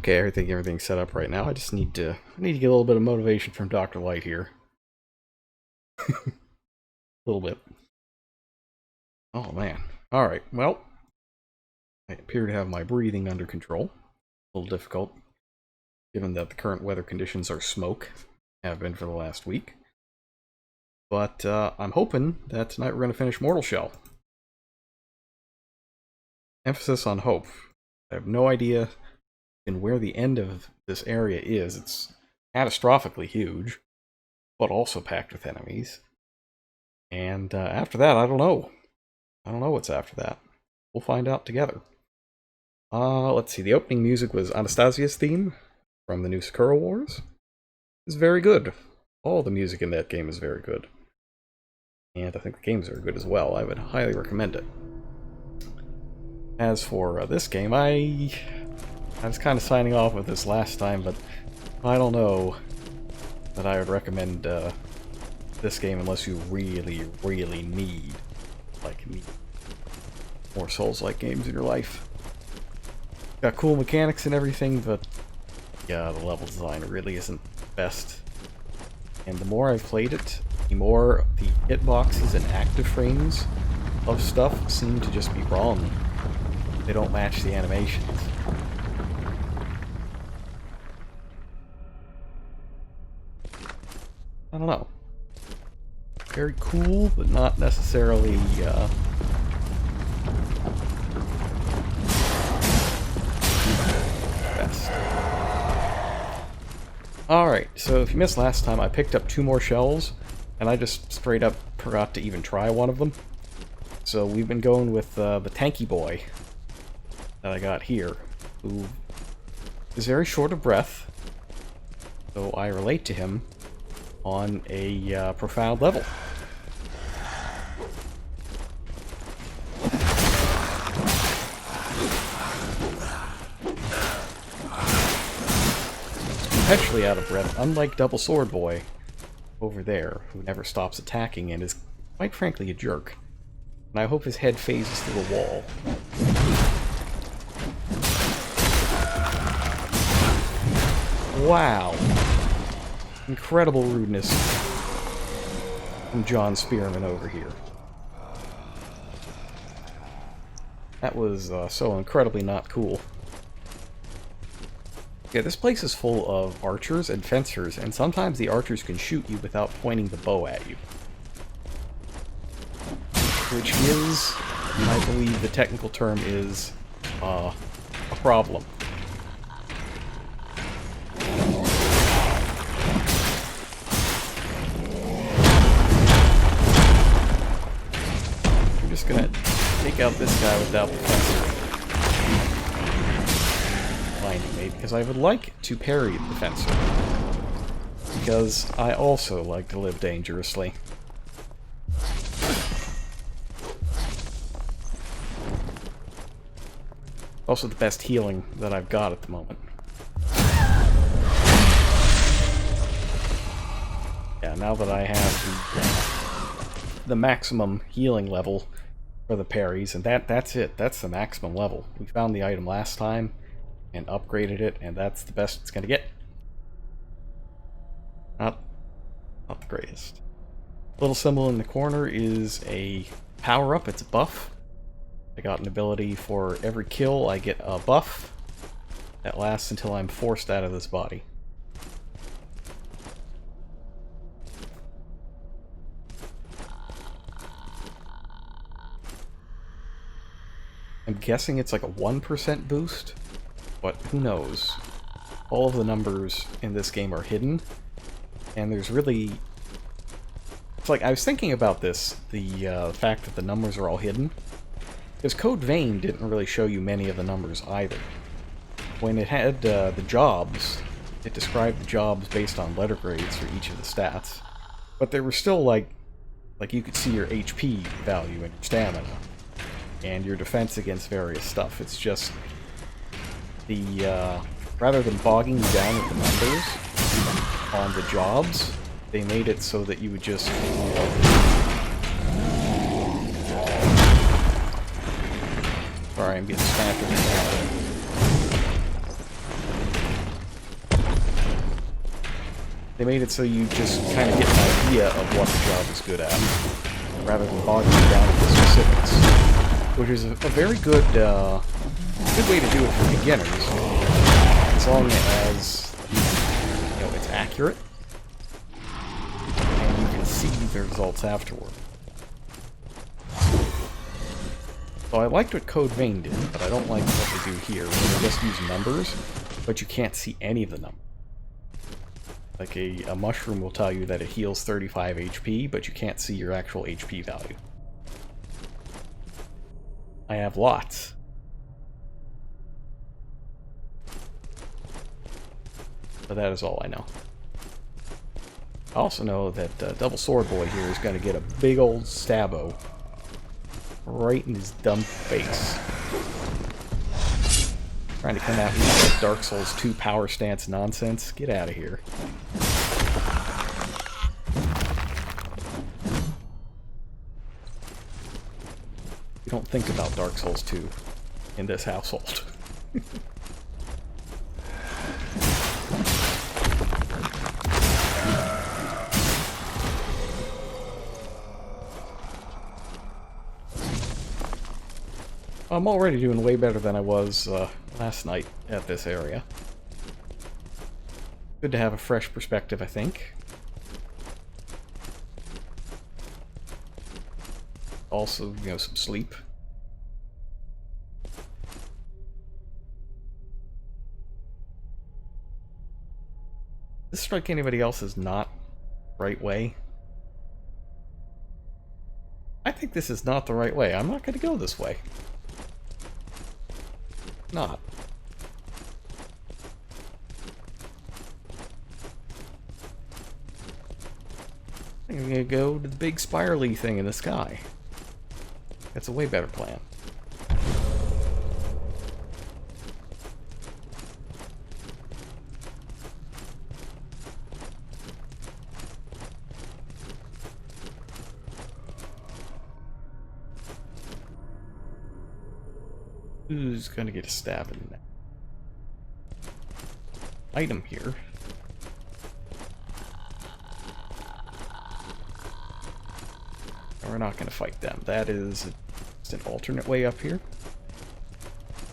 Okay, I think everything's set up right now. I just need to get a little bit of motivation from Dr. Light here. A little bit. Oh man. Alright, well, I appear to have my breathing under control. A little difficult, given that the current weather conditions are smoke, have been for the last week. But I'm hoping that tonight we're going to finish Mortal Shell. Emphasis on hope. I have no idea where the end of this area is. It's catastrophically huge, but also packed with enemies. And after that, I don't know. I don't know what's after that. We'll find out together. Let's see. The opening music was Anastasia's theme from the new Sakura Wars. It's very good. All the music in that game is very good. And I think the games are good as well. I would highly recommend it. As for this game, I was kind of signing off with this last time, but I don't know that I would recommend this game unless you really, really need more Souls-like games in your life. Got cool mechanics and everything, but yeah, the level design really isn't best. And the more I've played it, the more the hitboxes and active frames of stuff seem to just be wrong. They don't match the animations. I don't know. Very cool, but not necessarily, best. Alright, so if you missed last time, I picked up 2 more shells, and I just straight up forgot to even try one of them. So we've been going with the tanky boy that I got here, who is very short of breath, so I relate to him on a profound level. Perpetually out of breath, unlike Double Sword Boy over there, who never stops attacking and is, quite frankly, a jerk. And I hope his head phases through a wall. Wow. Incredible rudeness from John Spearman over here. That was so incredibly not cool. Yeah, this place is full of archers and fencers, and sometimes the archers can shoot you without pointing the bow at you. Which is, I believe the technical term is, a problem. I'm just gonna take out this guy without the fencer blinding me, because I would like to parry the fencer. Because I also like to live dangerously. Also the best healing that I've got at the moment. Yeah, now that I have the maximum healing level for the parries, and that's it. That's the maximum level. We found the item last time and upgraded it, and that's the best it's gonna get. Not the greatest. Little symbol in the corner is a power-up. It's a buff. I got an ability for every kill I get a buff that lasts until I'm forced out of this body. I'm guessing it's like a 1% boost, but who knows. All of the numbers in this game are hidden, and there's really... It's like, I was thinking about this, the fact that the numbers are all hidden, because Code Vein didn't really show you many of the numbers either. When it had the jobs, it described the jobs based on letter grades for each of the stats, but they were still like you could see your HP value and your stamina, and your defense against various stuff. It's just the, rather than bogging you down with the numbers on the jobs, they made it so that you would just... Sorry, I'm getting stamped in the They made it so you just kind of get an idea of what the job is good at, rather than bogging you down with the specifics. Which is a very good, good way to do it for beginners, as long as, you know, it's accurate, and you can see the results afterward. So I liked what Code Vein did, but I don't like what they do here, where they just use numbers, but you can't see any of the numbers. Like a mushroom will tell you that it heals 35 HP, but you can't see your actual HP value. I have lots. But that is all I know. I also know that Double Sword Boy here is going to get a big old stabbo right in his dumb face. Trying to come at me with Dark Souls 2 power stance nonsense. Get out of here. You don't think about Dark Souls 2 in this household. I'm already doing way better than I was last night at this area. Good to have a fresh perspective, I think. Also, you know, some sleep. Does this strike anybody else as not the right way? I think this is not the right way. I'm not going to go this way. Not. I'm gonna go to the big spirally thing in the sky. That's a way better plan. Who's gonna get a stab in that? Item here. We're not gonna fight them. That is just an alternate way up here.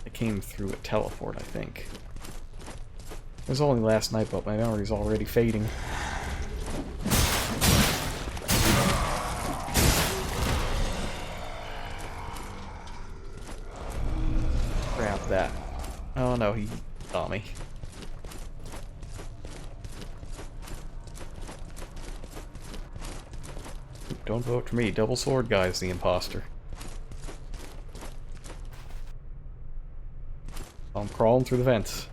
I came through a teleport, I think. It was only last night, but my memory's already fading. Grab that. Oh no, he saw me. Don't vote for me. Double Sword Guy's the imposter. I'm crawling through the vents.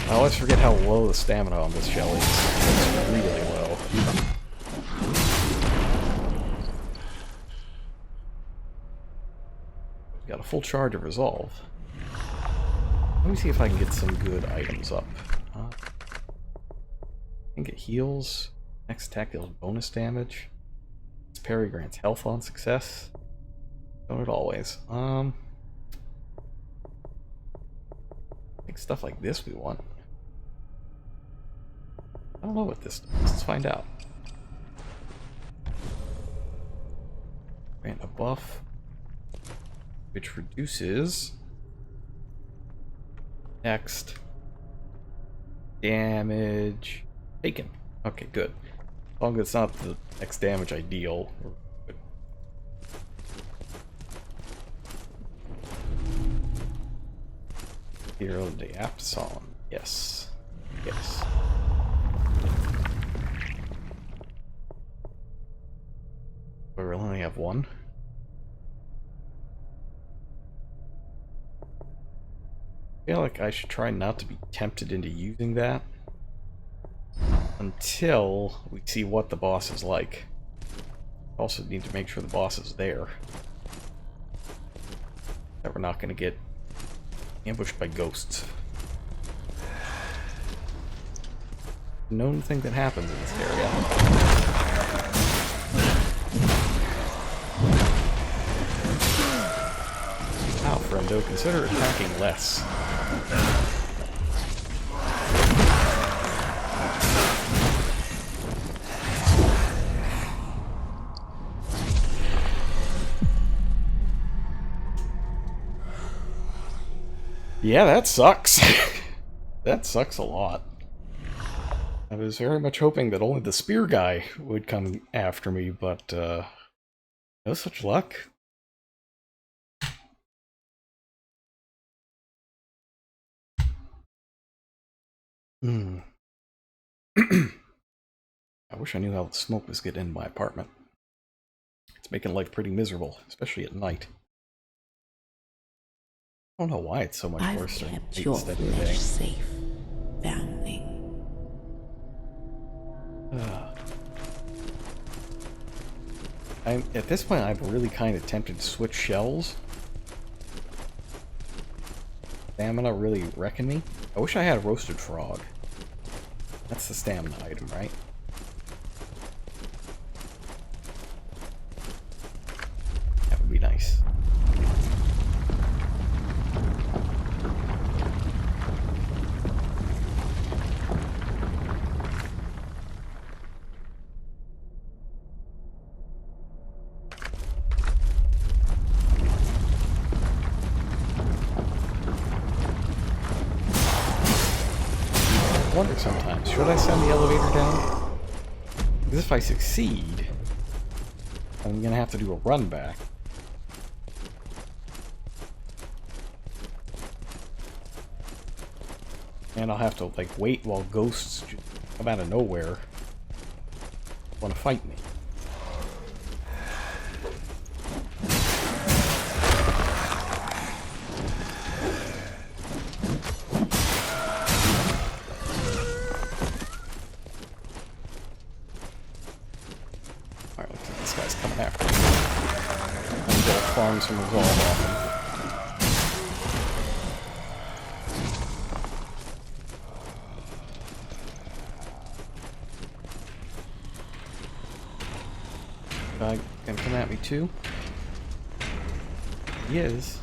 I always forget how low the stamina on this shell is. It's really low. Got a full charge of Resolve. Let me see if I can get some good items up. I think it heals. Next attack deals bonus damage. Its parry grants health on success. Don't it always? I think stuff like this we want. I don't know what this does. Let's find out. Grant a buff, which reduces next damage taken. Okay, good. As long as it's not the next damage I deal. Hero of the Apsalon. Yes. Yes. We really only have one. I feel like I should try not to be tempted into using that until we see what the boss is like. Also need to make sure the boss is there. That we're not going to get ambushed by ghosts. Known thing that happens in this area. Wow, friendo, consider attacking less. Yeah, that sucks. That sucks a lot. I was very much hoping that only the spear guy would come after me, but no such luck. I wish I knew how the smoke was getting in my apartment. It's making life pretty miserable, especially at night. I don't know why it's so much worse during the day instead of the day. Safe, foundling. At this point, I'm really kind of tempted to switch shells. Stamina really wrecking me. I wish I had a roasted frog. That's the stamina item, right? That would be nice. I wonder sometimes, should I send the elevator down? Because if I succeed, I'm gonna have to do a run back. And I'll have to, like, wait while ghosts just come out of nowhere want to fight me. Alright, looks like this guy's coming after me. I'm gonna farm some resolve off him. Gonna come at me too? He is.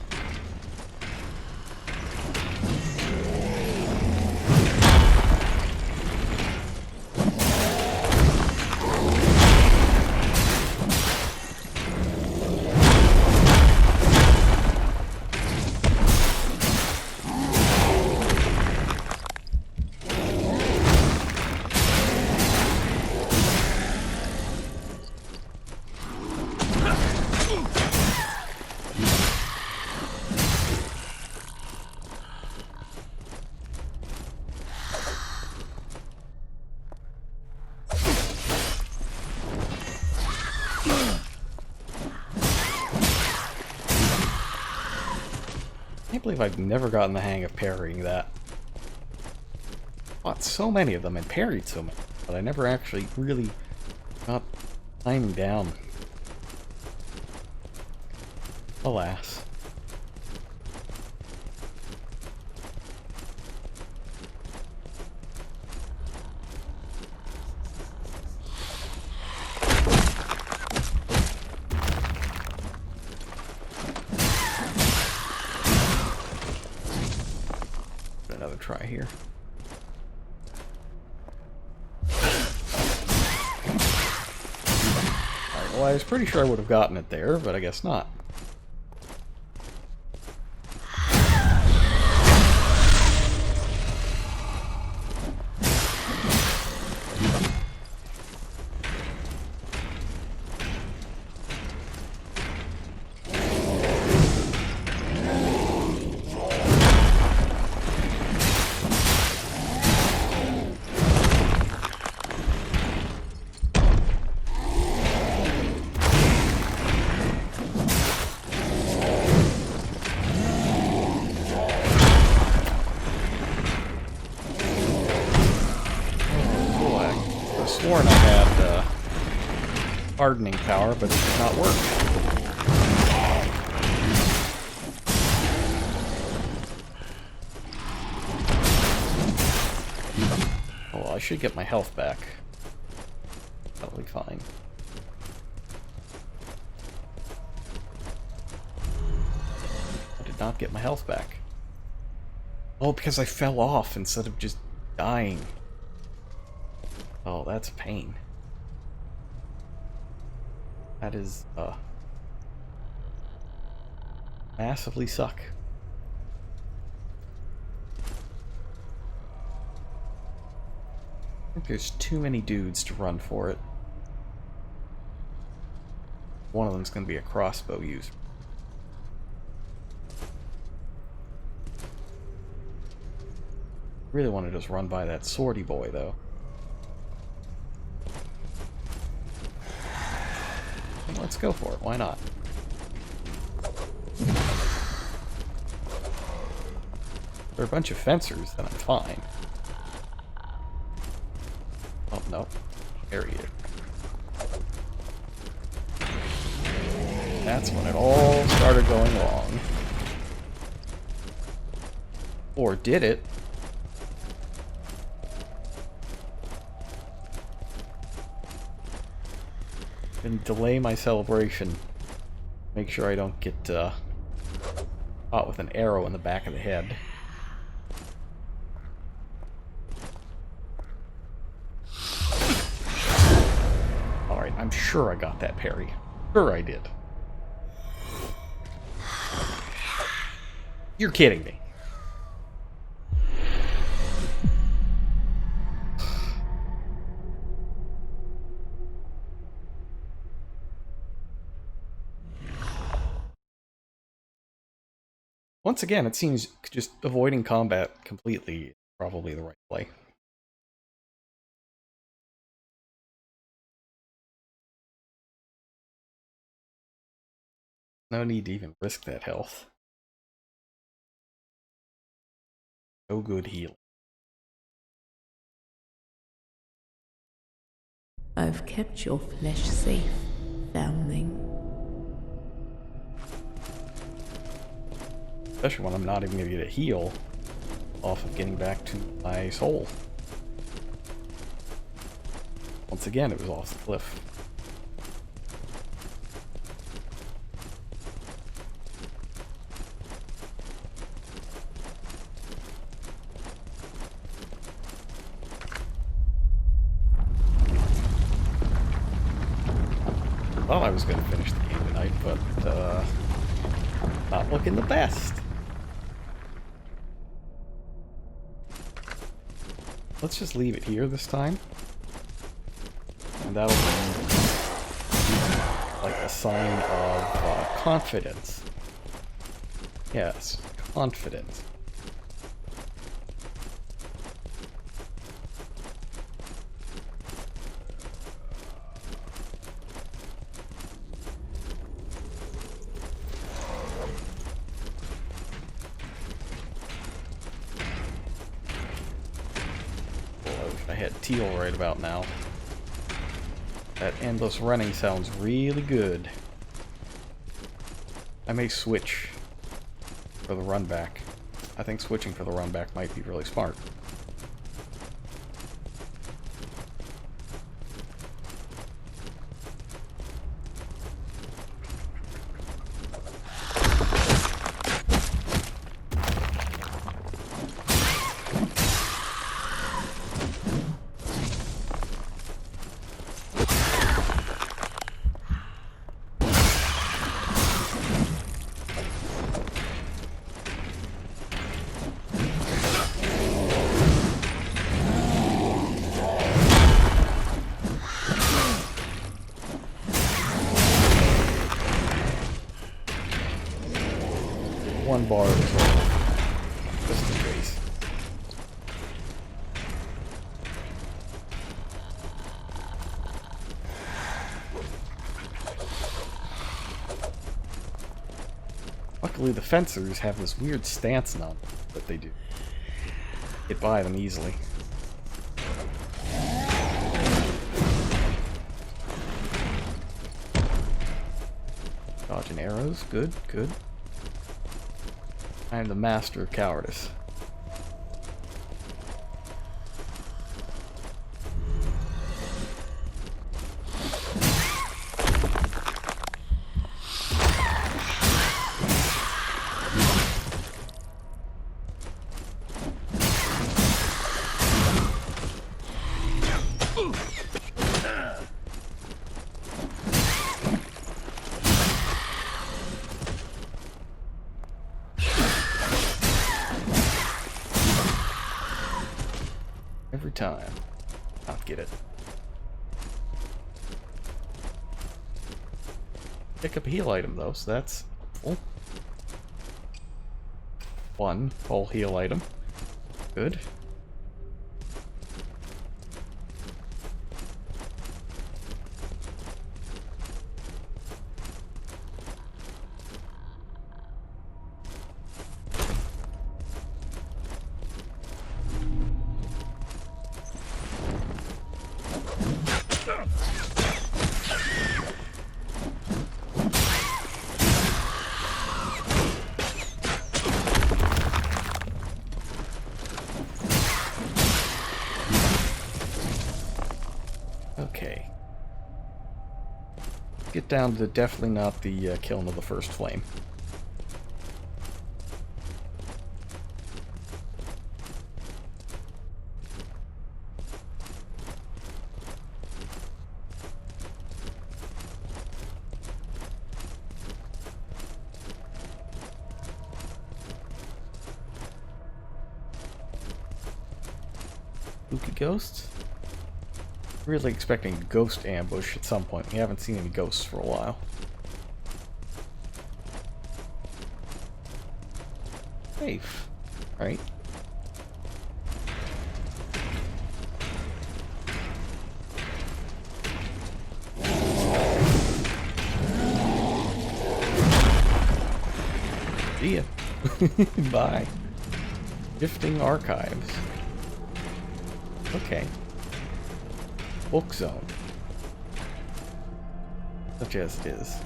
I can't believe I've never gotten the hang of parrying that. Fought so many of them and parried so many, but I never actually really got timing down. Alas. Another try here. Alright, well, I was pretty sure I would have gotten it there, but I guess not. hardening power, but it did not work. Oh, well, I should get my health back. That'll be fine. I did not get my health back. Oh, because I fell off instead of just dying. Oh, that's a pain. That is, massively suck. I think there's too many dudes to run for it. One of them's gonna be a crossbow user. Really want to just run by that swordy boy, though. Let's go for it. Why not? If they're a bunch of fencers, then I'm fine. Oh, no. There he is. That's when it all started going wrong. Or did it? And delay my celebration. Make sure I don't get caught with an arrow in the back of the head. Alright, I'm sure I got that parry. Sure I did. You're kidding me. Once again, it seems just avoiding combat completely is probably the right play. No need to even risk that health. No good heal. I've kept your flesh safe, foundling. Especially when I'm not even going to get a heal off of getting back to my soul. Once again, it was off the cliff. Thought I was going to finish the game tonight, but not looking the best. Let's just leave it here this time. And that'll be like a sign of confidence. Yes, confidence. I had teal right about now. That endless running sounds really good. I may switch for the run back. I think switching for the run back might be really smart. One bar is all. Just in case. Luckily the fencers have this weird stance now that they do. Get by them easily. Dodging arrows. Good, good. I am the master of cowardice. Every time. I'll get it. Pick up a heal item though, so that's helpful. One whole heal item. Good. Okay. Get down to definitely not the killing of the first flame. Spooky ghosts? Really expecting a ghost ambush at some point. We haven't seen any ghosts for a while. Safe, right? See ya. Bye. Shifting archives. Okay. Book zone. Such as it is.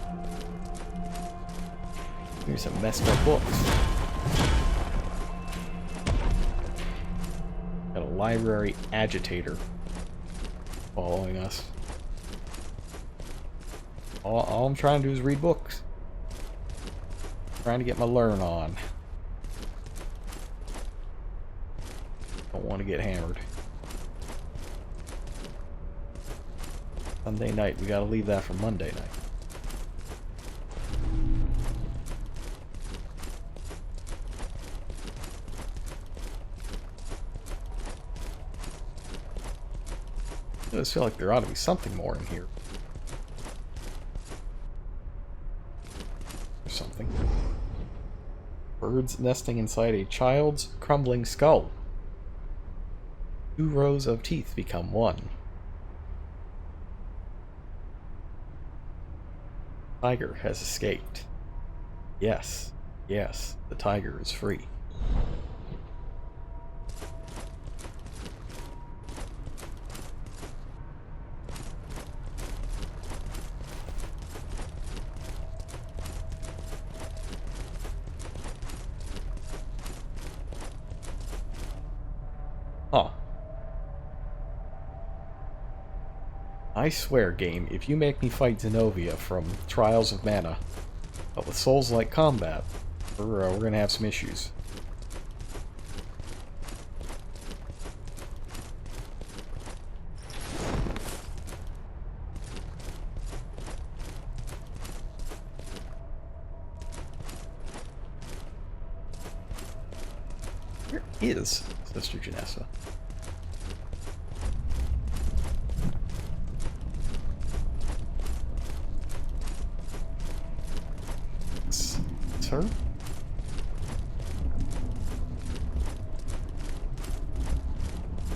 Here's some messed up books. Got a library agitator following us. All I'm trying to do is read books. Trying to get my learn on. Don't want to get hammered. Sunday night, we gotta leave that for Monday night. I just feel like there ought to be something more in here. Or something. Birds nesting inside a child's crumbling skull. 2 rows of teeth become 1. Tiger has escaped. Yes, yes, the tiger is free. Huh. I swear, game, if you make me fight Zenobia from Trials of Mana, but with Souls-like combat, we're gonna have some issues. Where is Sister Janessa? It's her?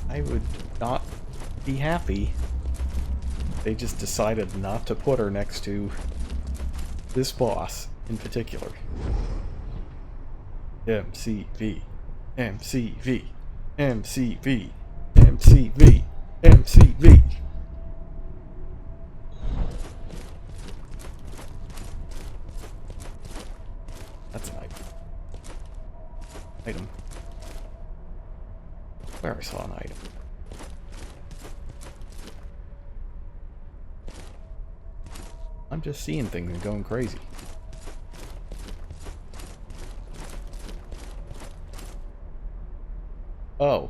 I would not be happy if they just decided not to put her next to this boss in particular. MCV. MCV. MCV. MCV. MCV. That's an item. Item. Where I saw an item. I'm just seeing things and going crazy. Oh.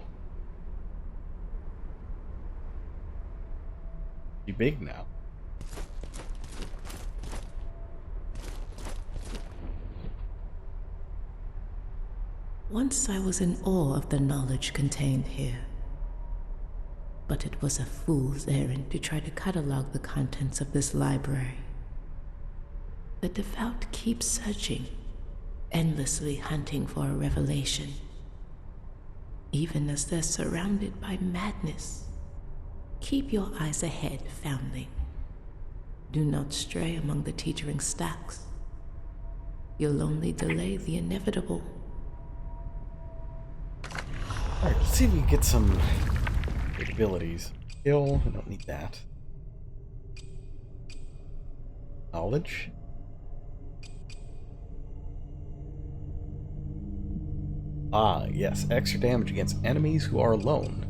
You big now. Once I was in awe of the knowledge contained here. But it was a fool's errand to try to catalog the contents of this library. The devout keep searching, endlessly hunting for a revelation, even as they're surrounded by madness. Keep your eyes ahead, foundling. Do not stray among the teetering stacks. You'll only delay the inevitable. Alright, let's see if we can get some abilities. Skill, I don't need that. Knowledge. Ah, yes, extra damage against enemies who are alone.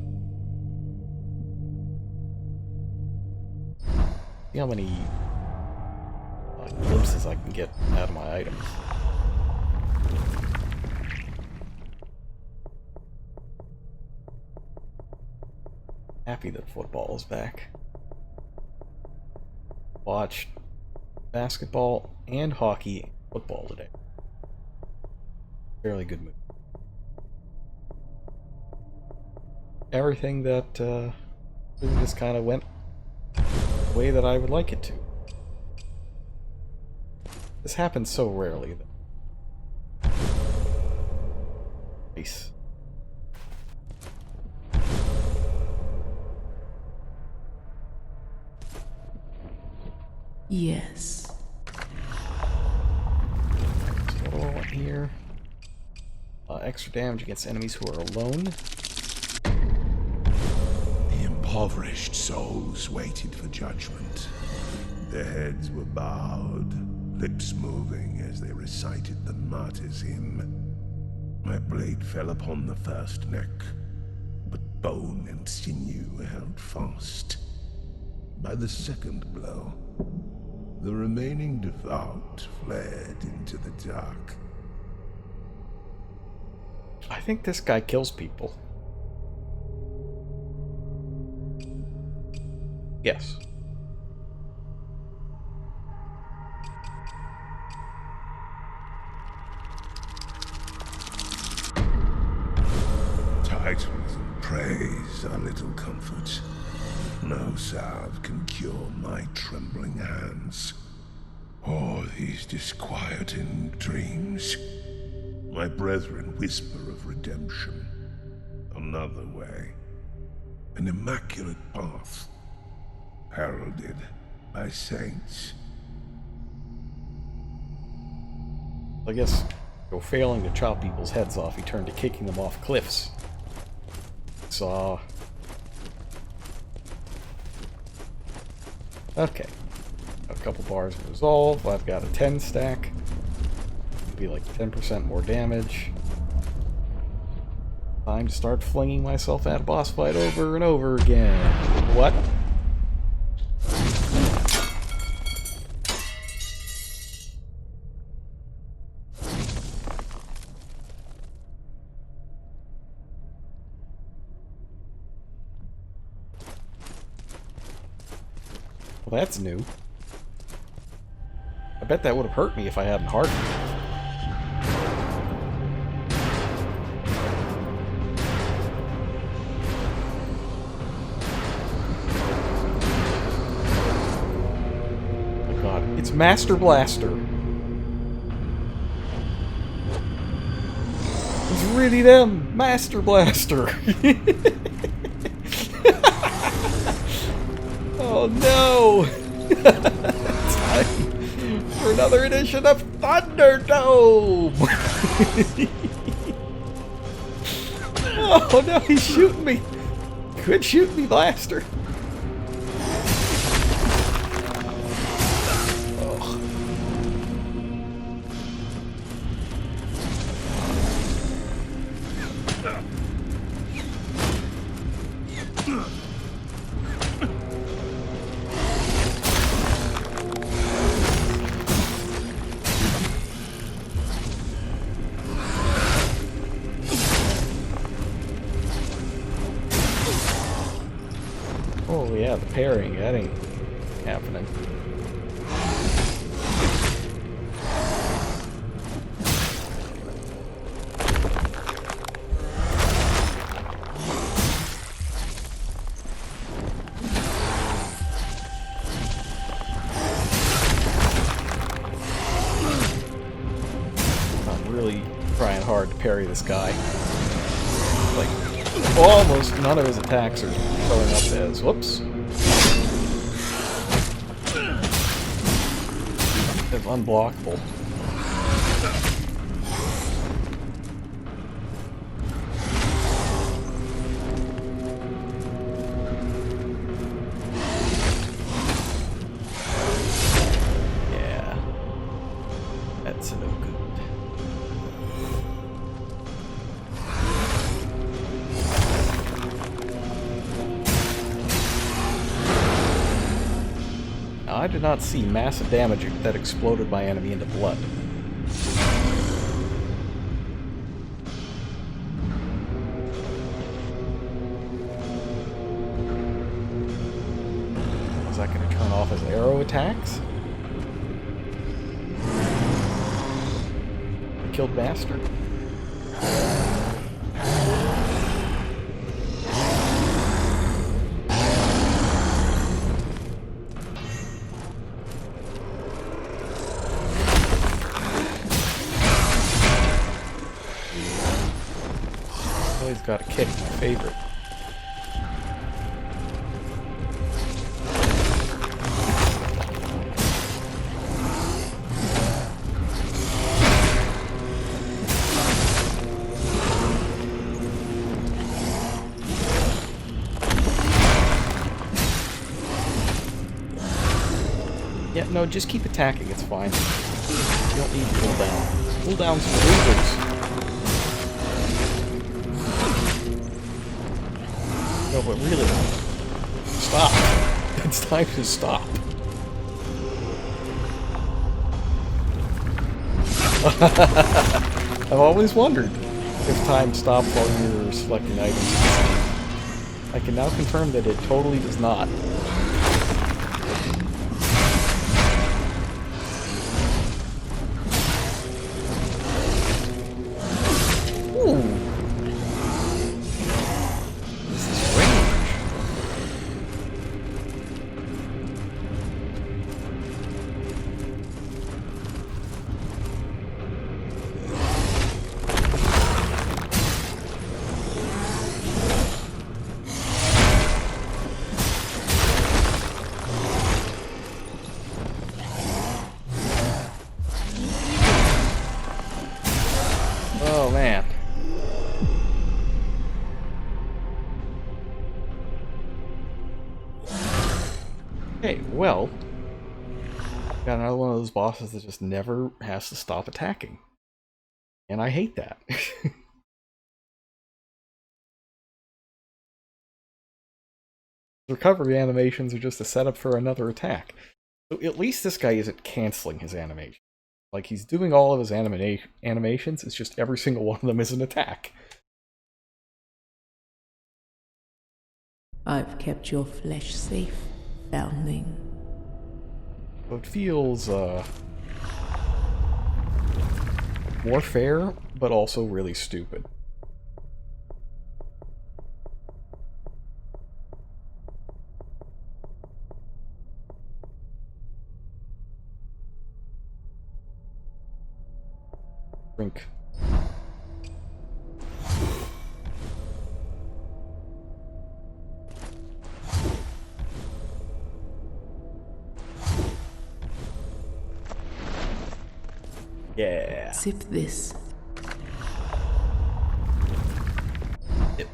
See how many glimpses I can get out of my items. Happy that football is back. Watched basketball and hockey and football today. Fairly good movie. Everything that just kind of went the way that I would like it to. This happens so rarely. Nice. Yes. So what do I want here? Extra damage against enemies who are alone. The impoverished souls waited for judgment. Their heads were bowed, lips moving as they recited the martyr's hymn. My blade fell upon the first neck, but bone and sinew held fast. By the second blow, the remaining devout fled into the dark. I think this guy kills people. Yes. Titles and praise are little comfort. No salve can cure my trembling hands, or these disquieting dreams. My brethren whisper of redemption, another way, an immaculate path, heralded by saints. I guess, go failing to chop people's heads off, he turned to kicking them off cliffs. Saw. Okay. A couple bars of resolve. I've got a 10 stack. It'll be like 10% more damage. Time to start flinging myself at a boss fight over and over again. What? Well, that's new. I bet that would have hurt me if I hadn't hardened. Oh my god, it's Master Blaster. It's really them, Master Blaster. Oh no! Time for another edition of Thunderdome! Oh no, he's shooting me! Quit shooting me, Blaster! Oh. Yeah, the parrying, that ain't happening. I'm really trying hard to parry this guy. Like, almost none of his attacks are showing up as, whoops. As unblockable. Yeah. That's no good. I did not see massive damage that exploded my enemy into blood. Is that going to turn off his arrow attacks? I killed Bastard. Always got a kick, my favorite. Yeah, no, just keep attacking, it's fine. You don't need cooldown. Cooldowns for losers. No, but really, stop. It's time to stop. I've always wondered if time stops while you're selecting items. I can now confirm that it totally does not. Ooh. Oh man. Okay, well, got another one of those bosses that just never has to stop attacking. And I hate that. Recovery animations are just a setup for another attack. So at least this guy isn't canceling his animation. Like, he's doing all of his animations, it's just every single one of them is an attack. I've kept your flesh safe, foundling. So it feels, more fair, but also really stupid. Drink. Yeah. Sip this. Yep.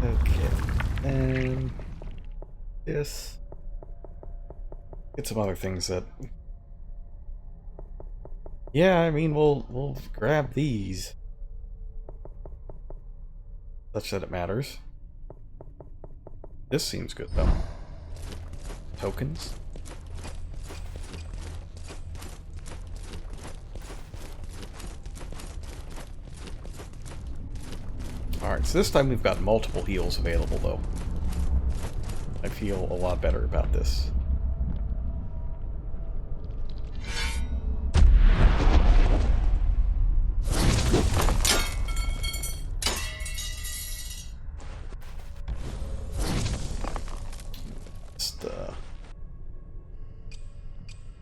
Okay. And this. Get some other things that. Yeah, I mean, we'll grab these. Such that it matters. This seems good, though. Tokens. Alright, so this time we've got multiple heals available, though. I feel a lot better about this. Just,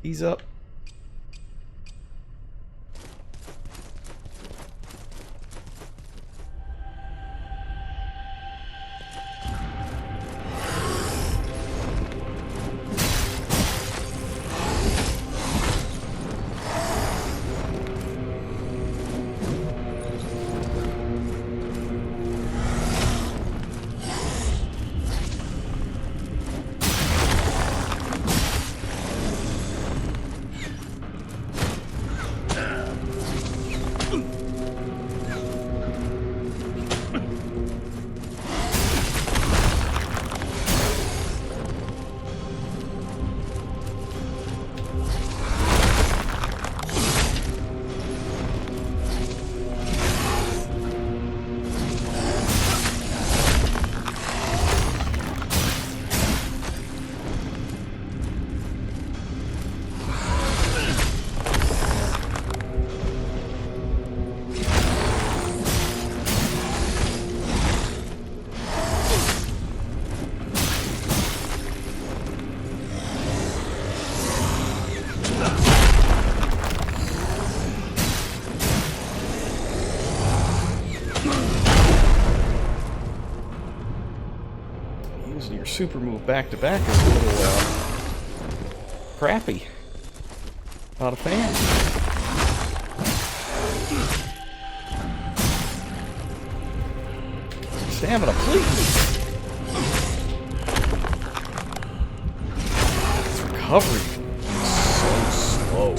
ease up. Using your super move back to back is a little crappy. Not a fan. Stamina, please. This recovery is so slow.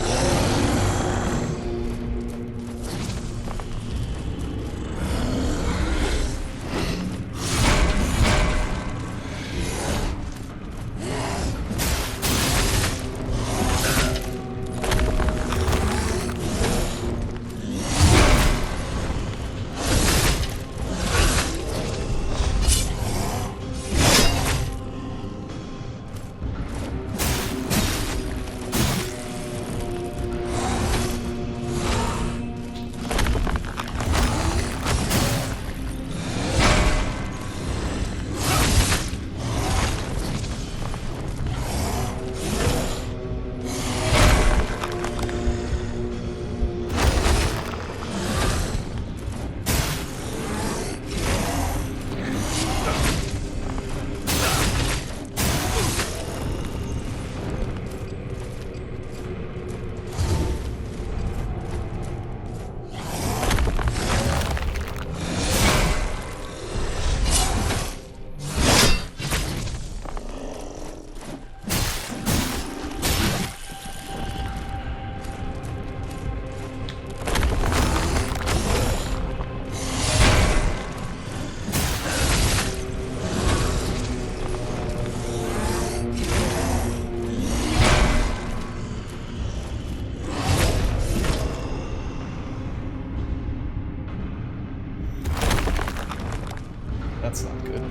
That's not good.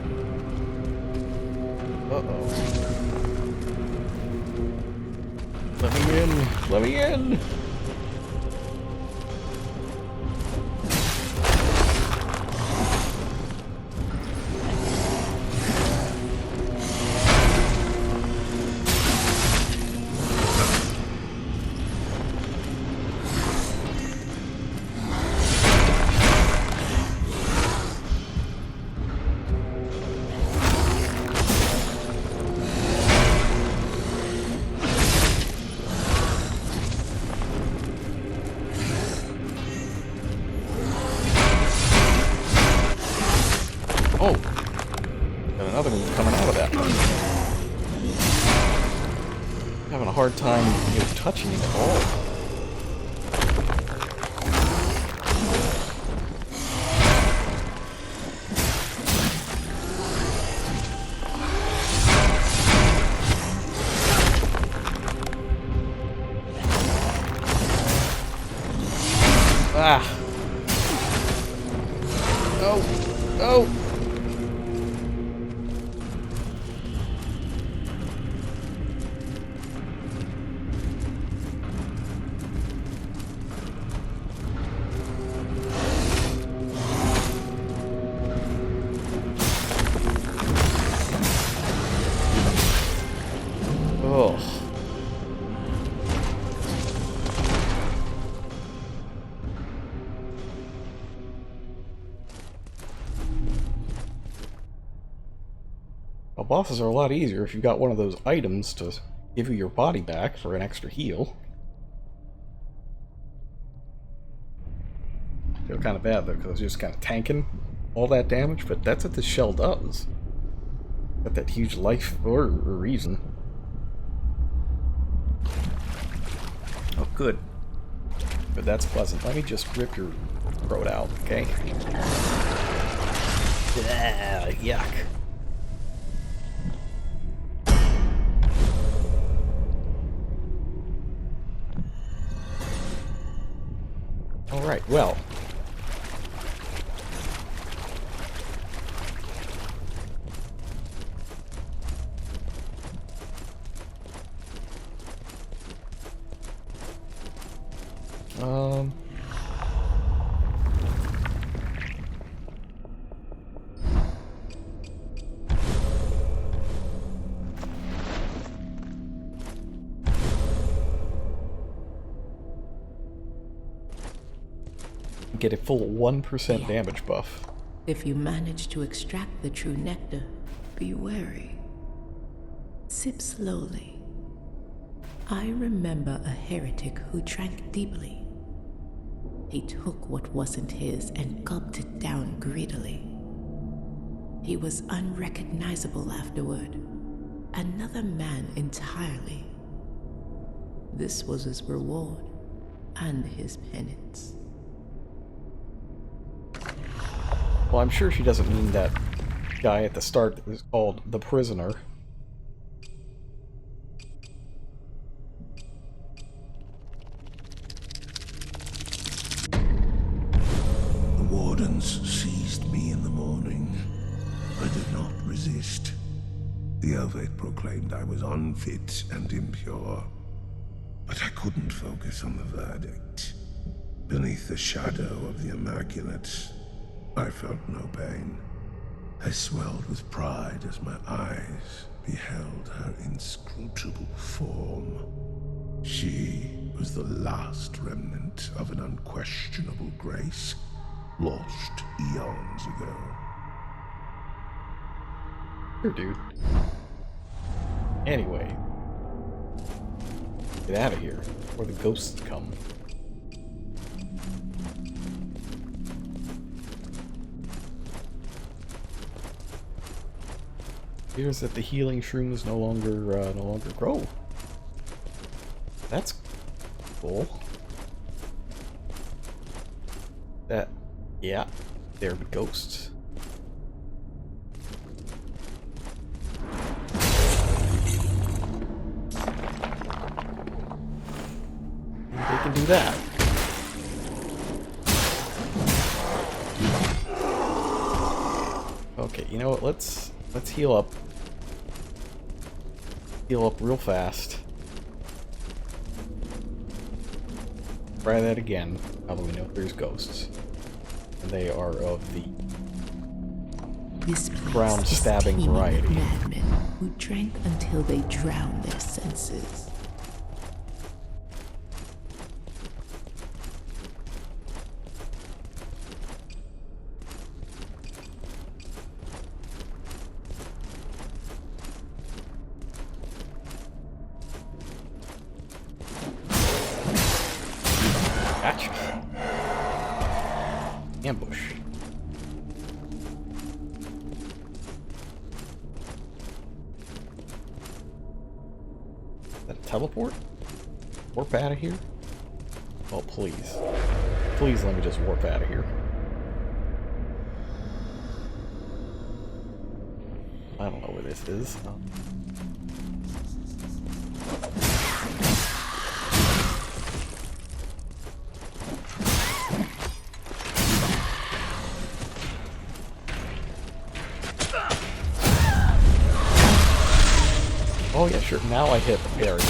Uh-oh. Let me in! Let me in! Oh! Got another move coming out of that. Having a hard time, touching him at all. Ah! No! Oh! Oh. Well, bosses are a lot easier if you've got one of those items to give you your body back for an extra heal. Feel kind of bad though, because I was just kind of tanking all that damage, but that's what this shell does. Got that huge life for a reason. Oh, good. But that's pleasant. Let me just rip your throat out, okay? Ah, yuck. Alright, well. Get a full 1% damage buff. If you manage to extract the true nectar, be wary. Sip slowly. I remember a heretic who drank deeply. He took what wasn't his and gulped it down greedily. He was unrecognizable afterward. Another man entirely. This was his reward and his penance. Well, I'm sure she doesn't mean that guy at the start that was called the prisoner. The wardens seized me in the morning. I did not resist. The Elvate proclaimed I was unfit and impure. But I couldn't focus on the verdict. Beneath the shadow of the Immaculate, I felt no pain. I swelled with pride as my eyes beheld her inscrutable form. She was the last remnant of an unquestionable grace, lost eons ago. Sure, dude. Anyway. Get out of here, before the ghosts come. Appears that the healing shrooms no longer grow. That's cool. Yeah, there be ghosts. They can do that. Okay, you know what? Let's heal up. Heal up real fast. Try that again. Now that we know there's ghosts. And they are of the ground stabbing variety. Madmen who drank until they drowned their senses. Gotcha. Ambush. Is that a teleport? Warp out of here? Oh, please. Please let me just warp out of here. I don't know where this is. yeah, sure. Now I hit the parry.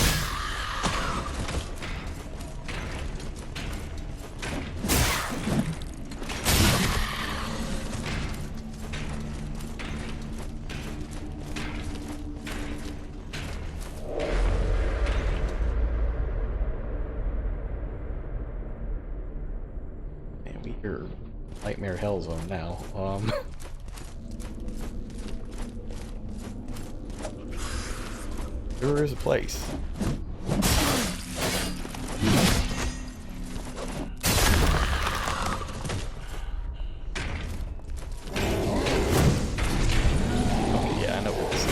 And we hear Nightmare Hellzone now. There is a place. Okay, yeah, I know what this is.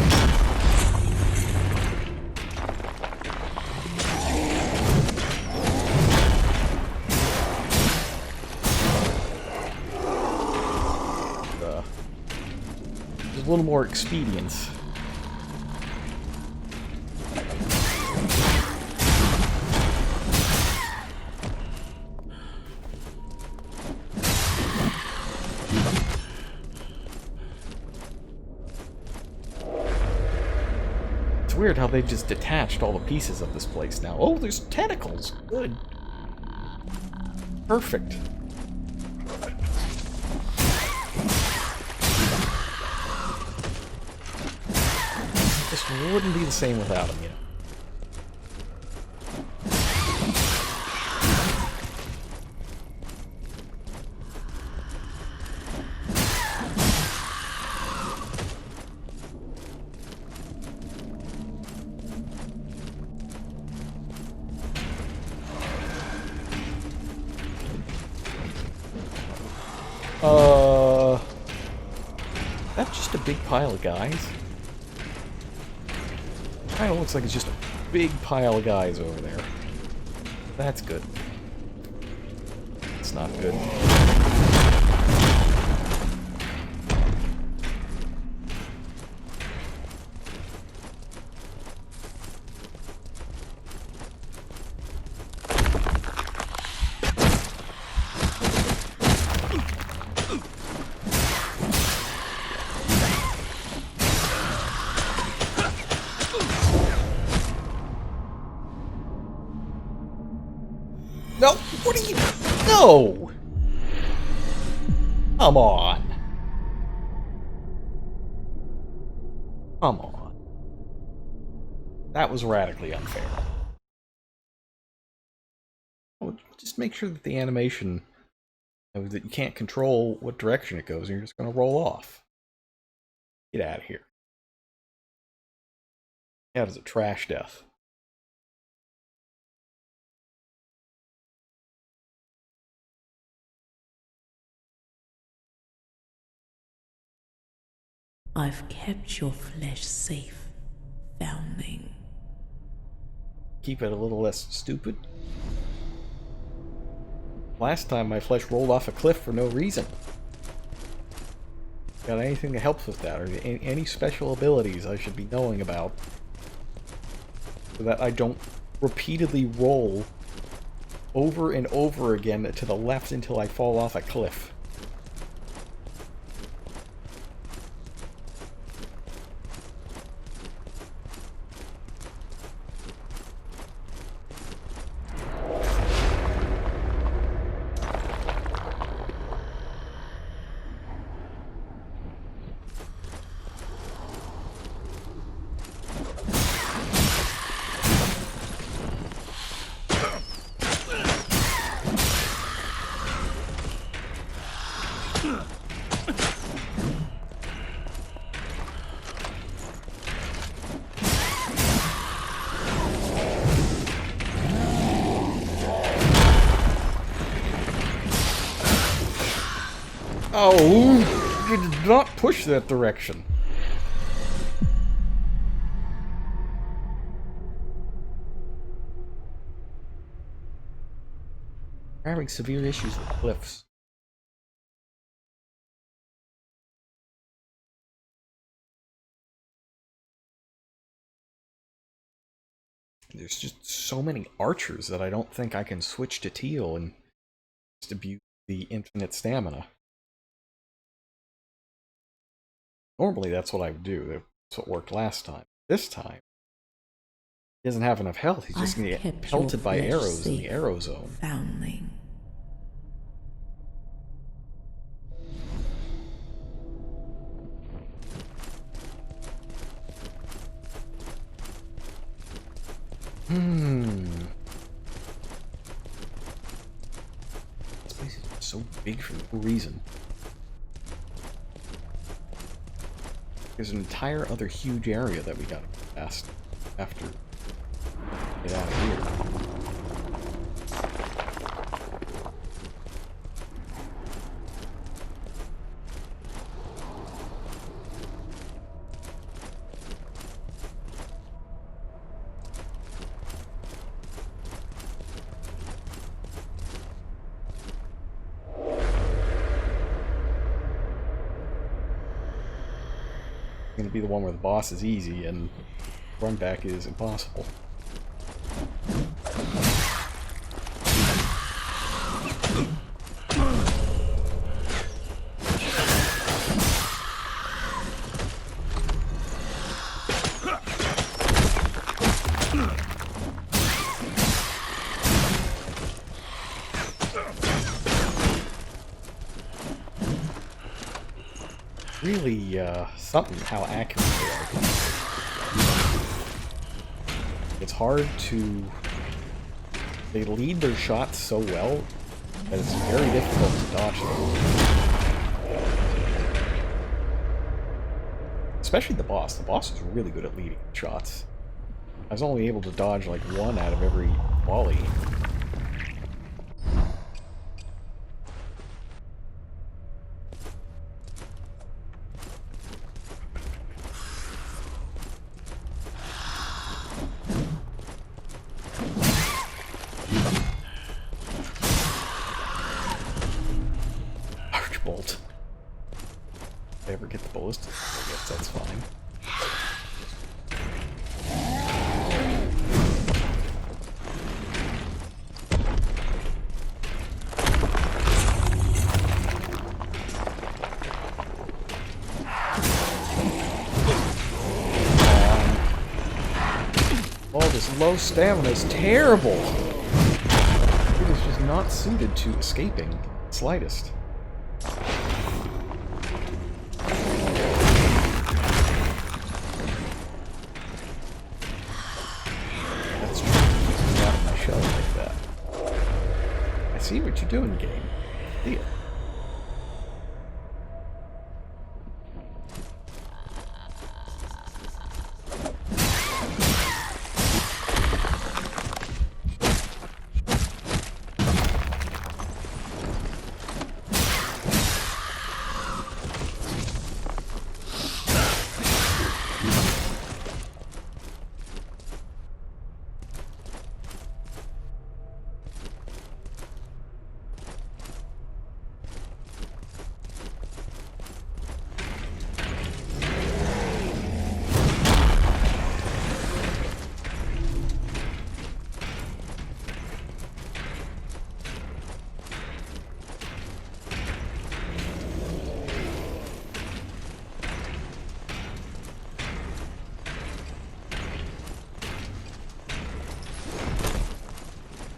There's a little more expedience. Weird how they just detached all the pieces of this place now. Oh, there's tentacles. Good. Perfect. This wouldn't be the same without him, you know. That's just a big pile of guys. Kinda looks like it's just a big pile of guys over there. That's good. It's not good. No! What are you... No! Come on. Come on. That was radically unfair. Well, just make sure that the animation... that you can't control what direction it goes, and you're just going to roll off. Get out of here. That is a trash death. I've kept your flesh safe, foundling. Keep it a little less stupid. Last time my flesh rolled off a cliff for no reason. Got anything that helps with that, or any special abilities I should be knowing about, so that I don't repeatedly roll over and over again to the left until I fall off a cliff. Oh, you did not push that direction. I'm having severe issues with cliffs. There's just so many archers that I don't think I can switch to teal and just abuse the infinite stamina. Normally that's what I would do. That's what worked last time. This time, He doesn't have enough health. He's just I've going to get kept pelted your by flesh arrows in the safe, arrow zone. Foundling. This place is so big for no reason. There's an entire other huge area that we gotta get past after we get out of here. Going to be the one where the boss is easy and run back is impossible. Really, something how accurate they are. It's hard to... They lead their shots so well that it's very difficult to dodge them. Especially the boss. The boss is really good at leading shots. I was only able to dodge like one out of every volley. Bolt. If I ever get the ballistic, I guess that's fine. Oh, this low stamina is terrible! It is just not suited to escaping, slightest. See what you're doing, game. See it.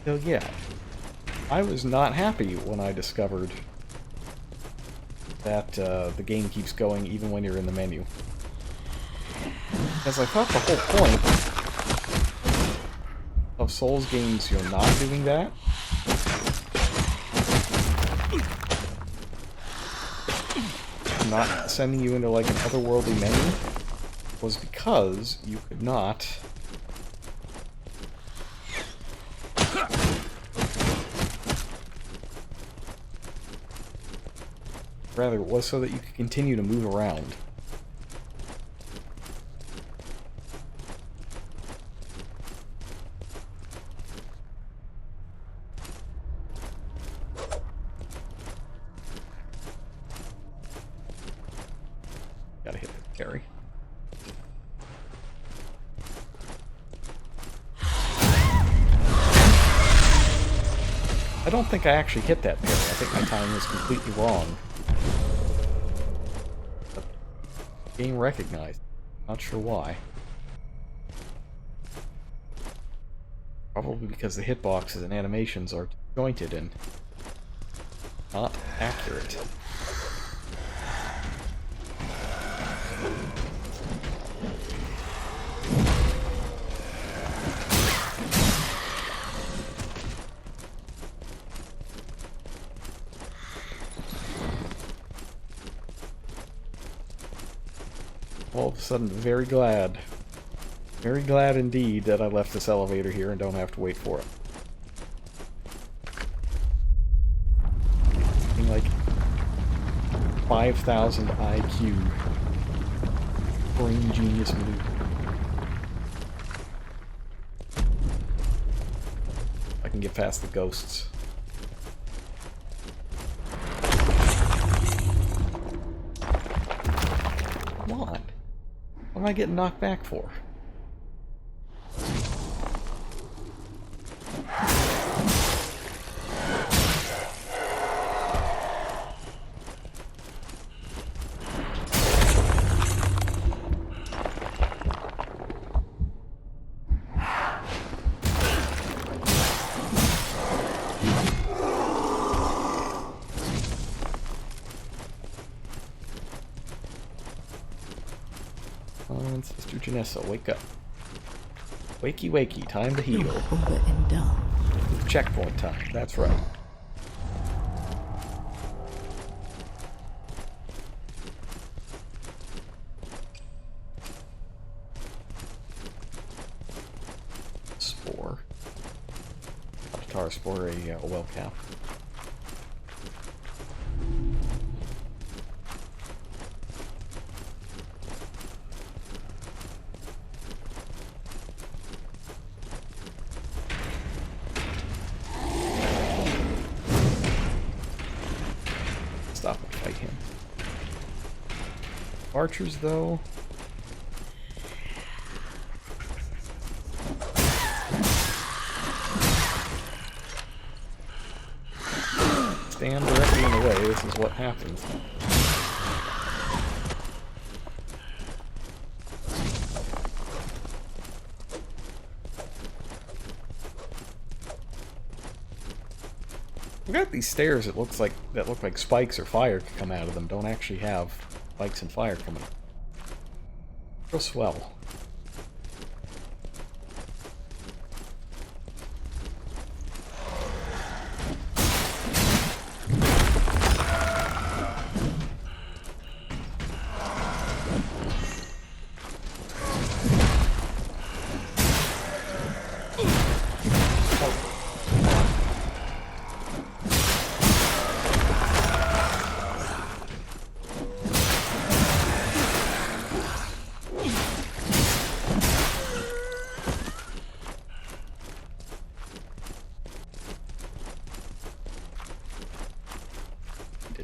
So yeah, I was not happy when I discovered that the game keeps going even when you're in the menu. Because I thought the whole point of Souls games, you're not doing that. Not sending you into like an otherworldly menu was because you could not rather, it was so that you could continue to move around. Gotta hit the parry. I don't think I actually hit that parry. I think my timing was completely wrong. Game recognized. Not sure why. Probably because the hitboxes and animations are disjointed and not accurate. All of a sudden, very glad indeed that I left this elevator here and don't have to wait for it. Something like 5,000 IQ. Brain genius move. I can get past the ghosts. Come on. What am I getting knocked back for? Sister Janessa, wake up. Wakey, wakey, time to heal. Overindulge. Checkpoint time, that's right. Spore. Tar spore, a well cap. Stop and fight him. Archers, though. Stand directly in the way, this is what happens. We got these stairs that look like spikes or fire could come out of them. Don't actually have spikes and fire coming. Real swell.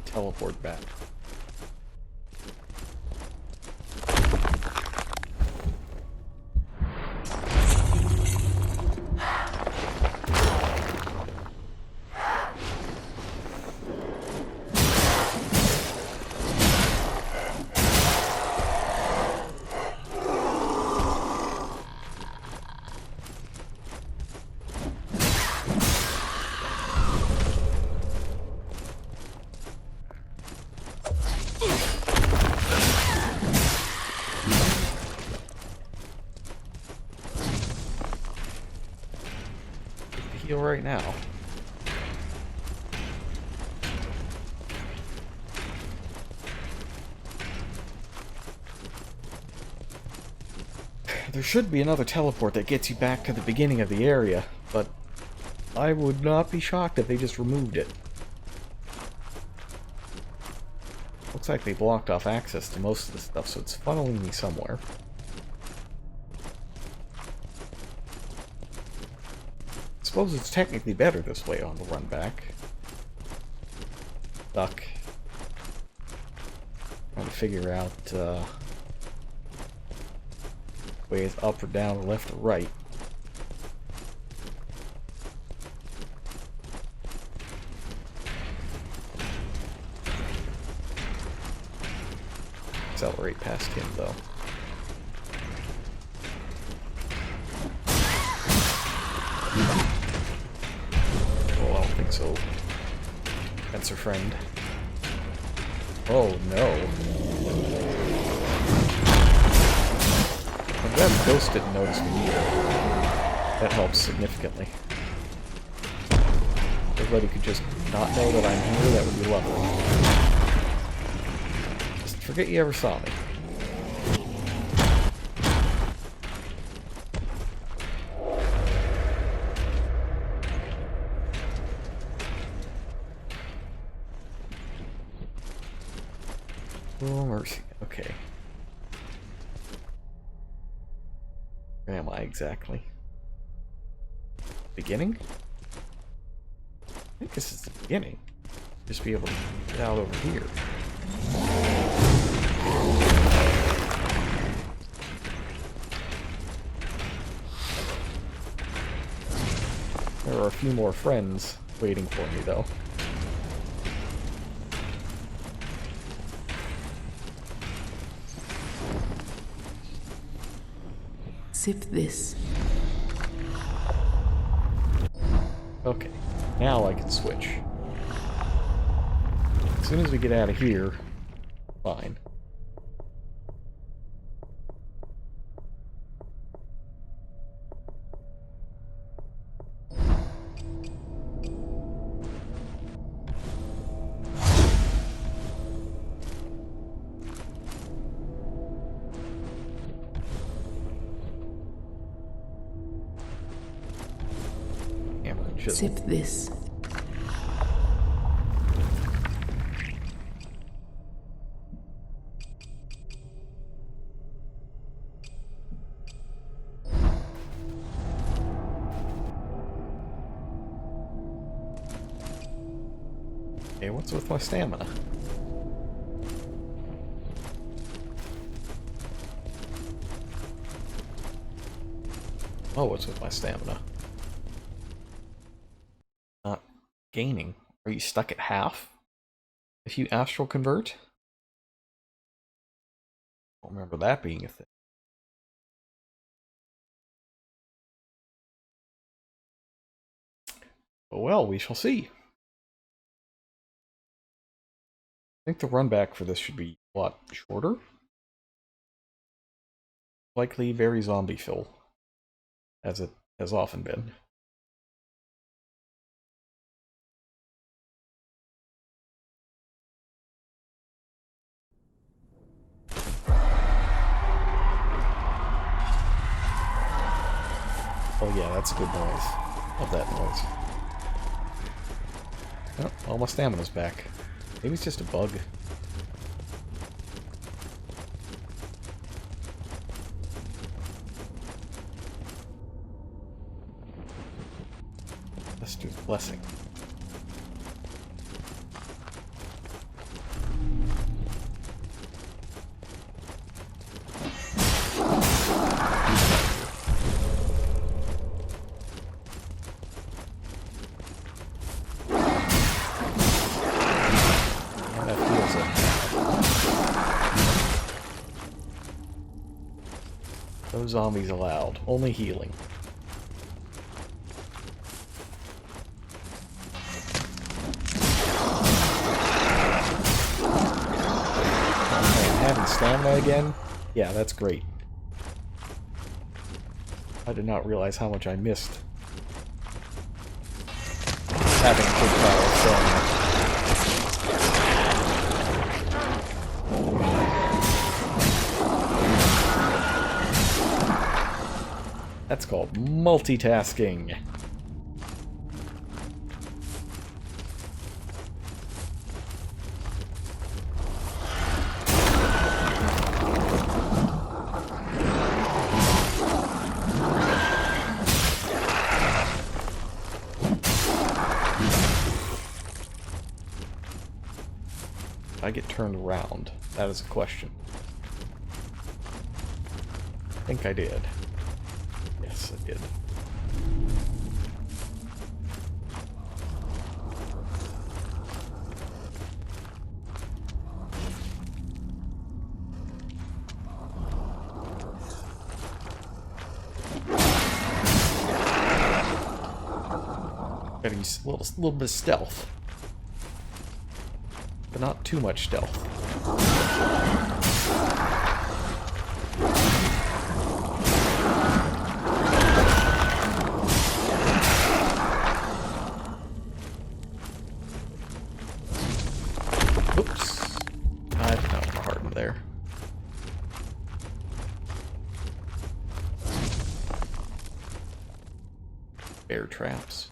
Teleport back. Heal right now. There should be another teleport that gets you back to the beginning of the area, but I would not be shocked if they just removed it. Looks like they blocked off access to most of the stuff, so it's funneling me somewhere. I suppose it's technically better this way on the run back. Duck. Trying to figure out way it's up or down, or left or right. Accelerate past him though. Uh-oh. That's her friend. Oh, no. I'm glad the ghost didn't notice me either. That helps significantly. If everybody could just not know that I'm here, that would be lovely. Just forget you ever saw me. Oh, mercy. Okay. Where am I exactly? Beginning? I think this is the beginning. Just be able to get out over here. There are a few more friends waiting for me, though. Sip this. Okay, now I can switch. As soon as we get out of here, fine. Hammer and chisel. Sip this. Okay, what's with my stamina? Oh, what's with my stamina? Not gaining. Are you stuck at half? If you astral convert? I don't remember that being a thing. Oh well, we shall see. I think the run back for this should be a lot shorter. Likely very zombie fill, as it has often been. Oh yeah, that's a good noise. Love that noise. Oh, all my stamina's back. Maybe it's just a bug. Let's do blessing. No zombies allowed. Only healing. Oh, man, having stamina again? Yeah, that's great. I did not realize how much I missed having a big pile of stamina. That's called multitasking. If I get turned around, that is a question. I think I did. Yes, I did. Gotta use a little bit of stealth. But not too much stealth. Oops. I did not want to harden there. Bear traps.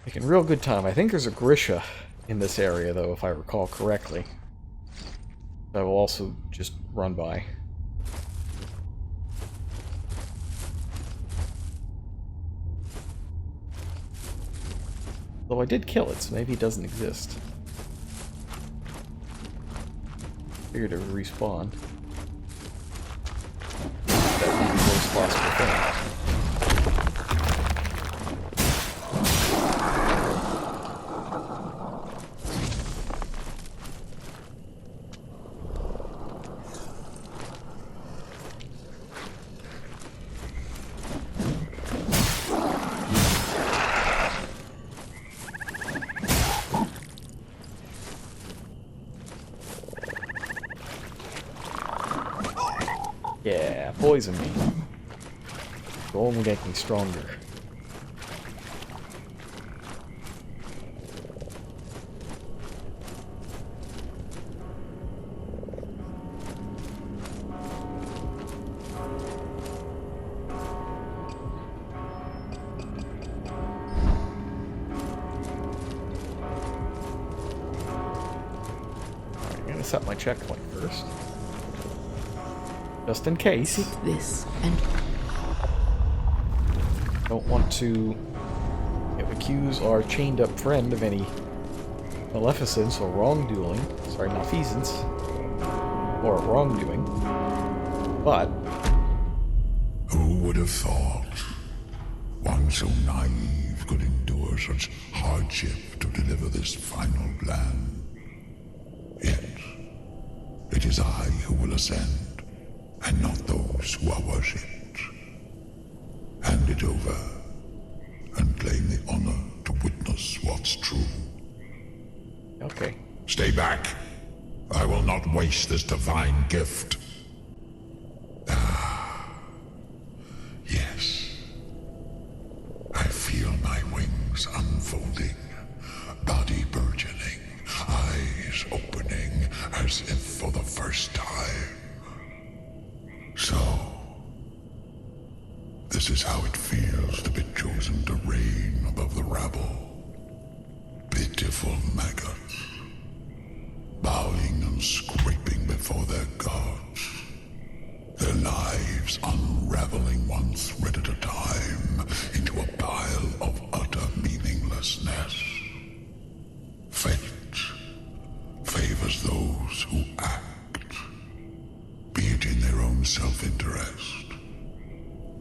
Making real good time. I think there's a Grisha in this area, though, if I recall correctly. I will also just run by. Though I did kill it, so maybe it doesn't exist. Figured it would respawn. That would be the worst possible thing. Yeah, poison me. It'll only make me stronger. Alright, I'm gonna set my checkpoint first. Just in case. Seek this and Don't want to accuse our chained up friend of any maleficence or wrongdoing. Sorry, malfeasance. Or wrongdoing. But Who would have thought one so naive could endure such hardship to deliver this final plan? Yet, it is I who will ascend, and not those who are worshipped. Hand it over, and claim the honor to witness what's true. okay. Stay back. I will not waste this divine gift. Yes. I feel my wings unfolding, body burgeoning, eyes opening as if for the first time. So, this is how it feels to be chosen to reign above the rabble. Pitiful maggots, bowing and scraping before their gods. Their lives unraveling one thread at a time into a pile of utter meaninglessness. Fate favors those who act, be it in their own self-interest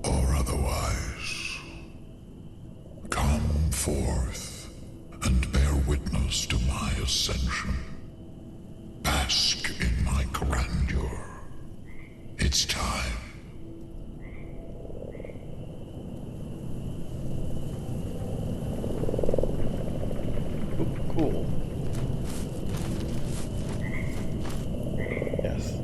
or otherwise. Come forth and bear witness to my ascension. Bask in my grandeur. It's time. Ooh, cool. Yes.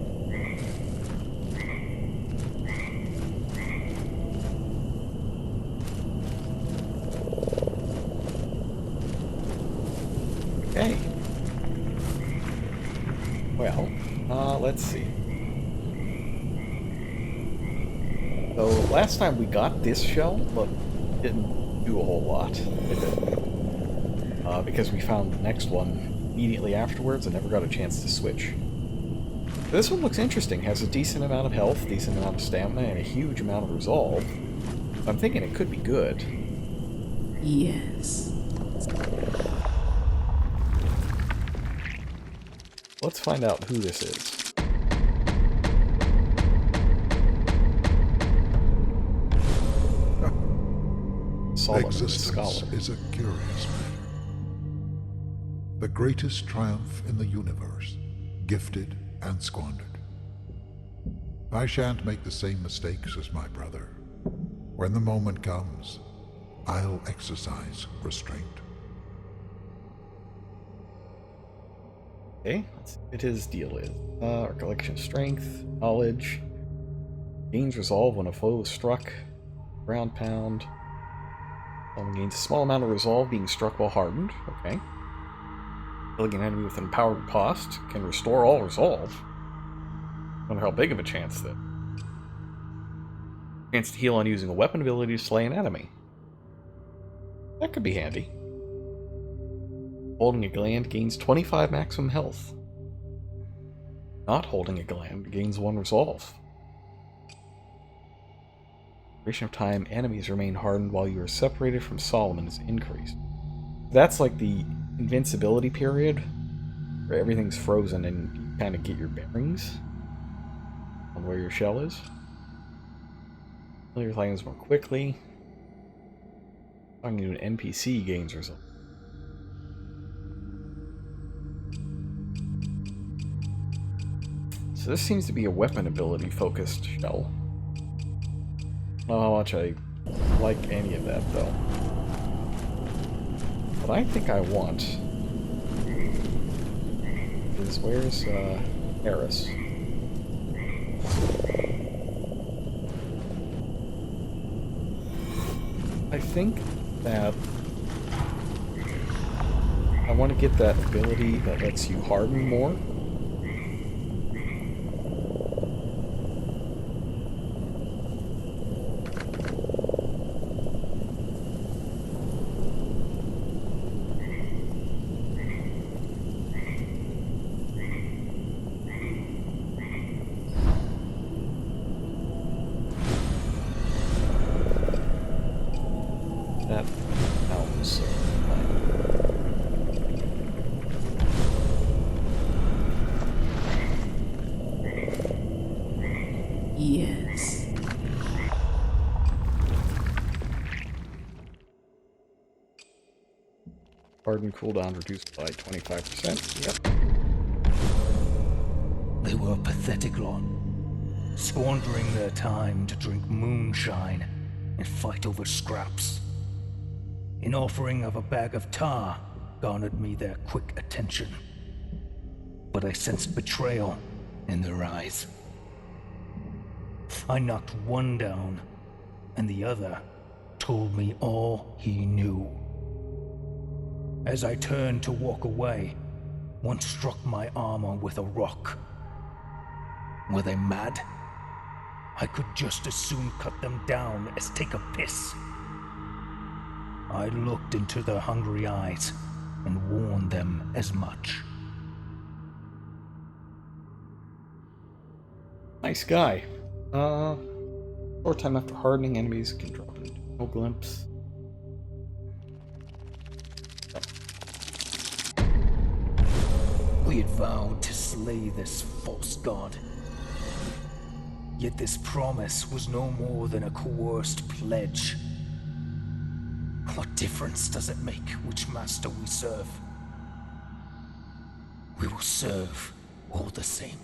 Okay. Well, let's see. So last time we got this shell, but didn't do a whole lot with it. Because we found the next one immediately afterwards and never got a chance to switch. This one looks interesting, has a decent amount of health, decent amount of stamina, and a huge amount of resolve. I'm thinking it could be good. yes. Let's find out who this is. Solomon, the Existence scholar. is a curious matter. The greatest triumph in the universe, gifted and squandered. I shan't make the same mistakes as my brother. When the moment comes, I'll exercise restraint. Okay, let's see what his deal is. Recollection, strength, knowledge. Gains resolve when a foe is struck. Ground pound. Someone gains a small amount of resolve being struck while hardened. Okay. Killing an enemy with an empowered riposte can restore all resolve. Wonder how big of a chance that. Chance to heal on using a weapon ability to slay an enemy. That could be handy. Holding a gland gains 25 maximum health. Not holding a gland gains 1 resolve. Duration of time enemies remain hardened while you are separated from Solomon is increased. That's like the invincibility period, where everything's frozen and you kind of get your bearings on where your shell is. Clear items more quickly. Talking to an NPC gains result. So this seems to be a weapon ability focused shell. I don't know how much I like any of that though. What I think I want is where's Harris? I think that I want to get that ability that lets you harden more. That sounds Yes. harden cooldown reduced by 25%. Yep. They were a pathetic lot, squandering their time to drink moonshine and fight over scraps. An offering of a bag of tar garnered me their quick attention, but I sensed betrayal in their eyes. I knocked one down, and the other told me all he knew. As I turned to walk away, one struck my armor with a rock. Were they mad? I could just as soon cut them down as take a piss. I looked into their hungry eyes and warned them as much. Nice guy. Short time after hardening, enemies can drop into no glimpse. We had vowed to slay this false god. Yet this promise was no more than a coerced pledge. What difference does it make which master we serve? We will serve all the same.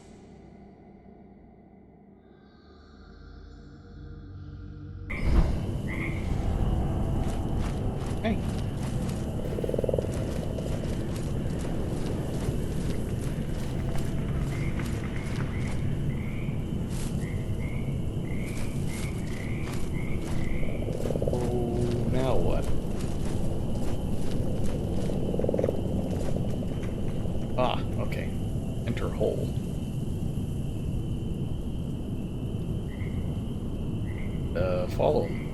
Hey. Now what? Ah, okay. Enter hole. Follow him.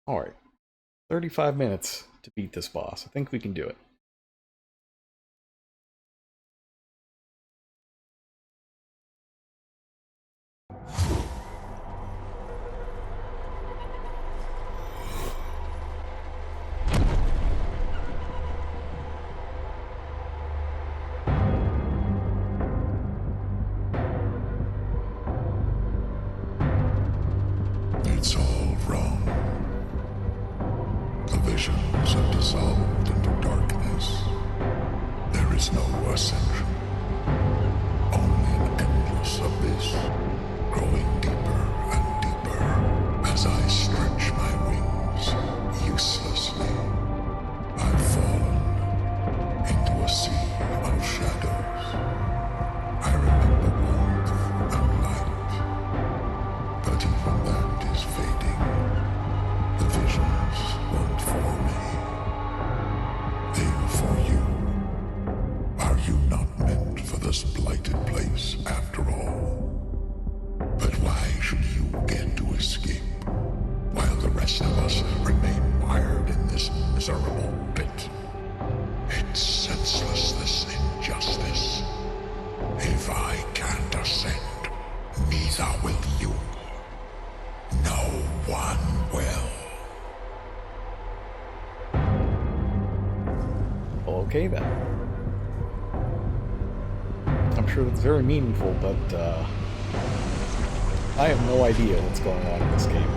Alright. 35 minutes to beat this boss. I think we can do it. It's all wrong. The visions of dissolved into darkness. There is no ascension, only an endless abyss, growing deeper and deeper as I stretch my wings uselessly. I've fallen into a sea of shadows. I remember warmth and light, but even that is fading. The visions weren't for me. They were for you. Are you not meant for this blighted place after all? But why should you get to escape while the rest of us remain mired in this miserable pit? It's senseless, this injustice. If I can't ascend, neither will you. No one will. Okay then. I'm sure that's very meaningful, but I have no idea what's going on in this game.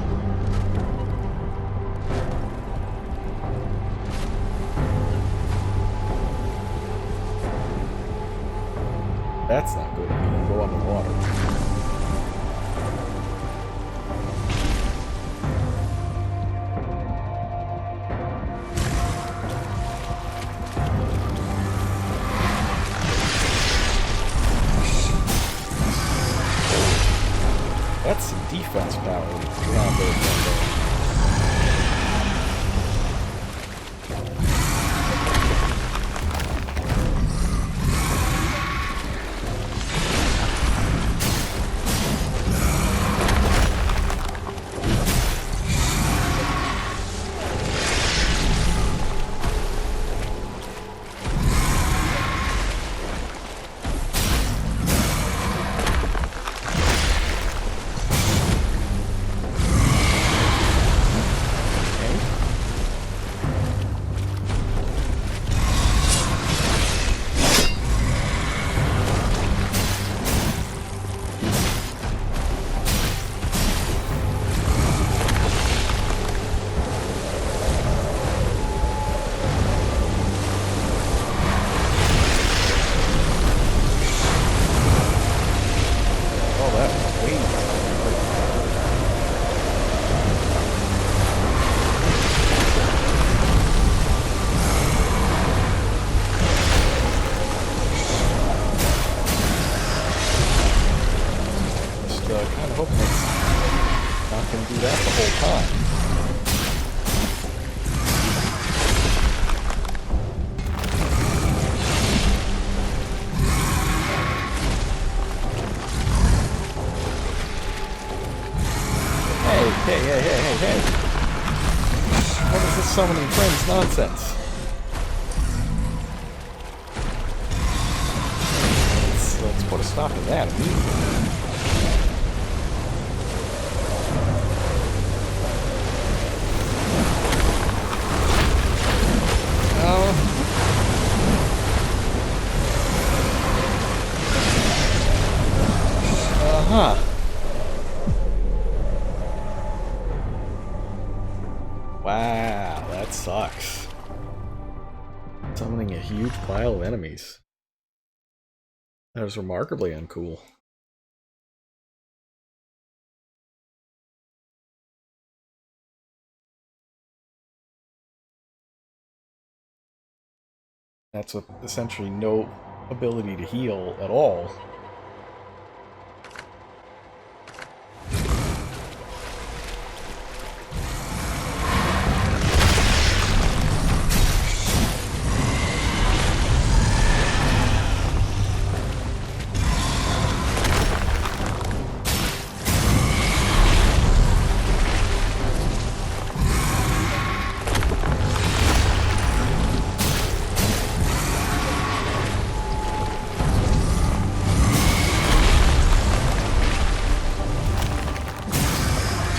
That's not good. You can go underwater. That's some defense power around there. Kind of hoping it's not going to do that the whole time. Hey. What is this summoning friends nonsense? Let's put a stop to that immediately. Uh-huh. Wow, that sucks. Summoning a huge pile of enemies. That was remarkably uncool. That's with essentially no ability to heal at all.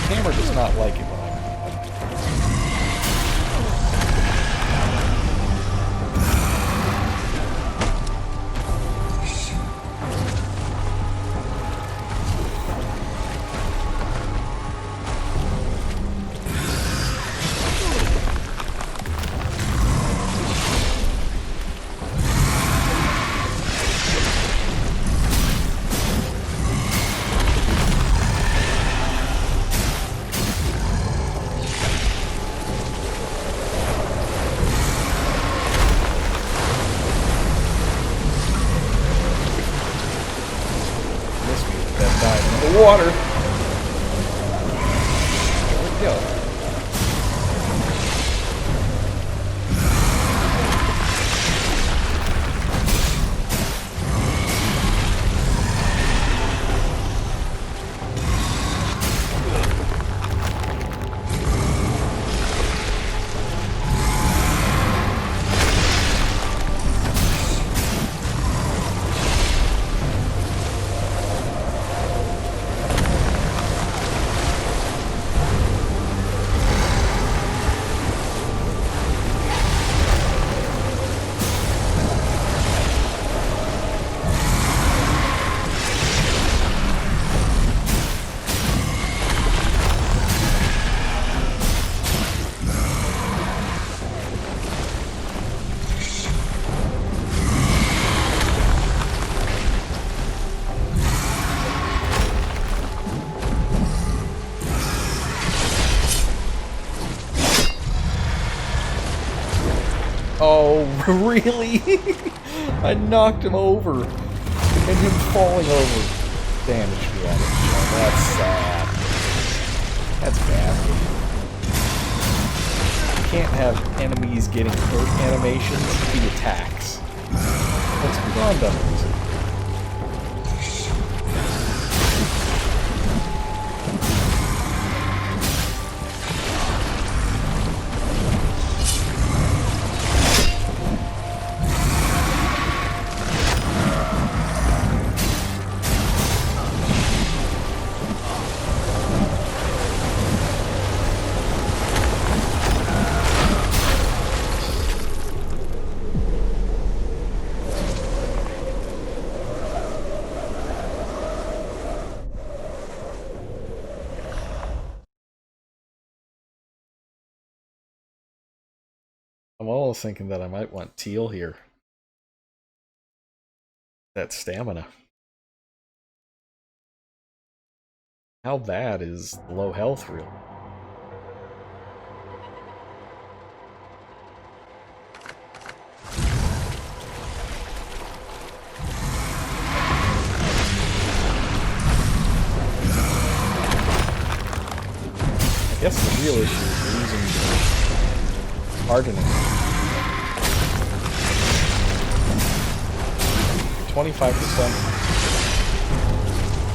Hammer does not like it when I'm water. There we go. Oh, really? I knocked him over. And him falling over damaged me out of it. That's sad. That's bad. You can't have enemies getting hurt animations be attacks. That's beyond unreasonable. I'm almost thinking that I might want Teal here. That stamina. How bad is low health really? I guess the real issue is losing hardening. 25%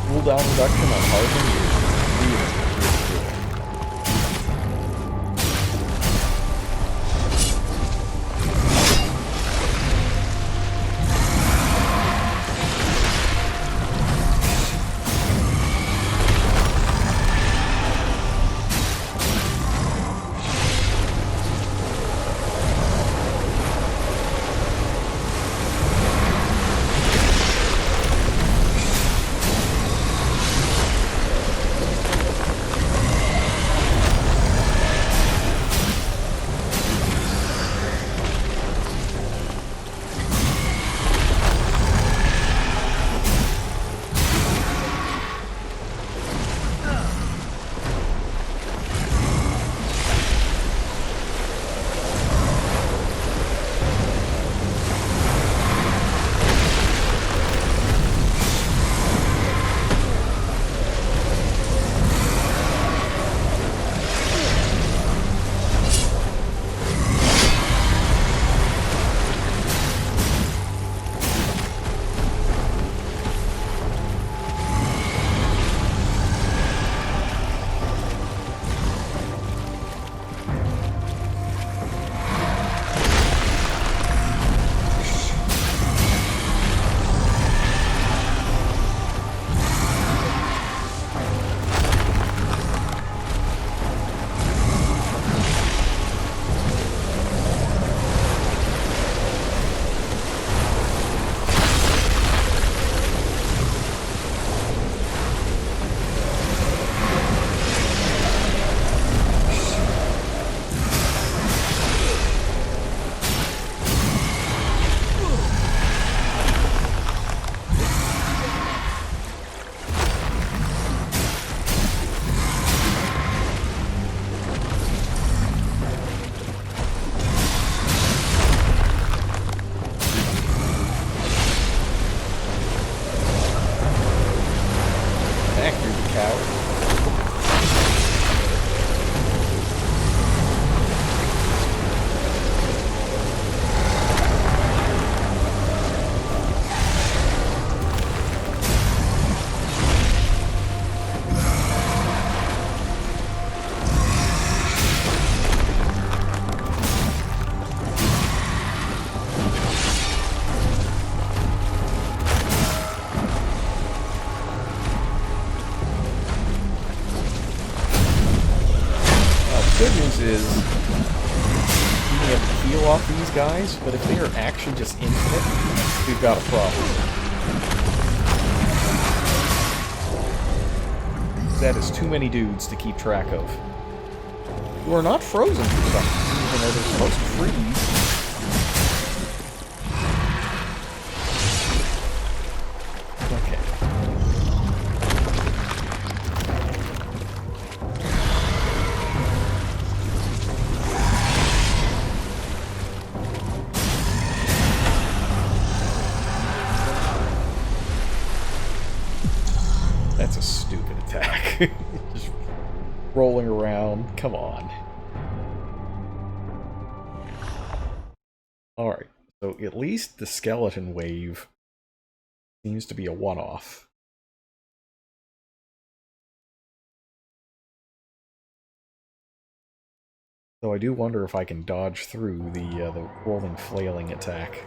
cooldown reduction on hardening is really cool. is being able to heal off these guys, but if they are actually just infinite, we've got a problem. That is too many dudes to keep track of. Who are not frozen for some reason, even though they're supposed to freeze. Okay. That's a stupid attack. Just rolling around. Come on. Alright, so at least the skeleton wave seems to be a one-off. Though I do wonder if I can dodge through the rolling flailing attack.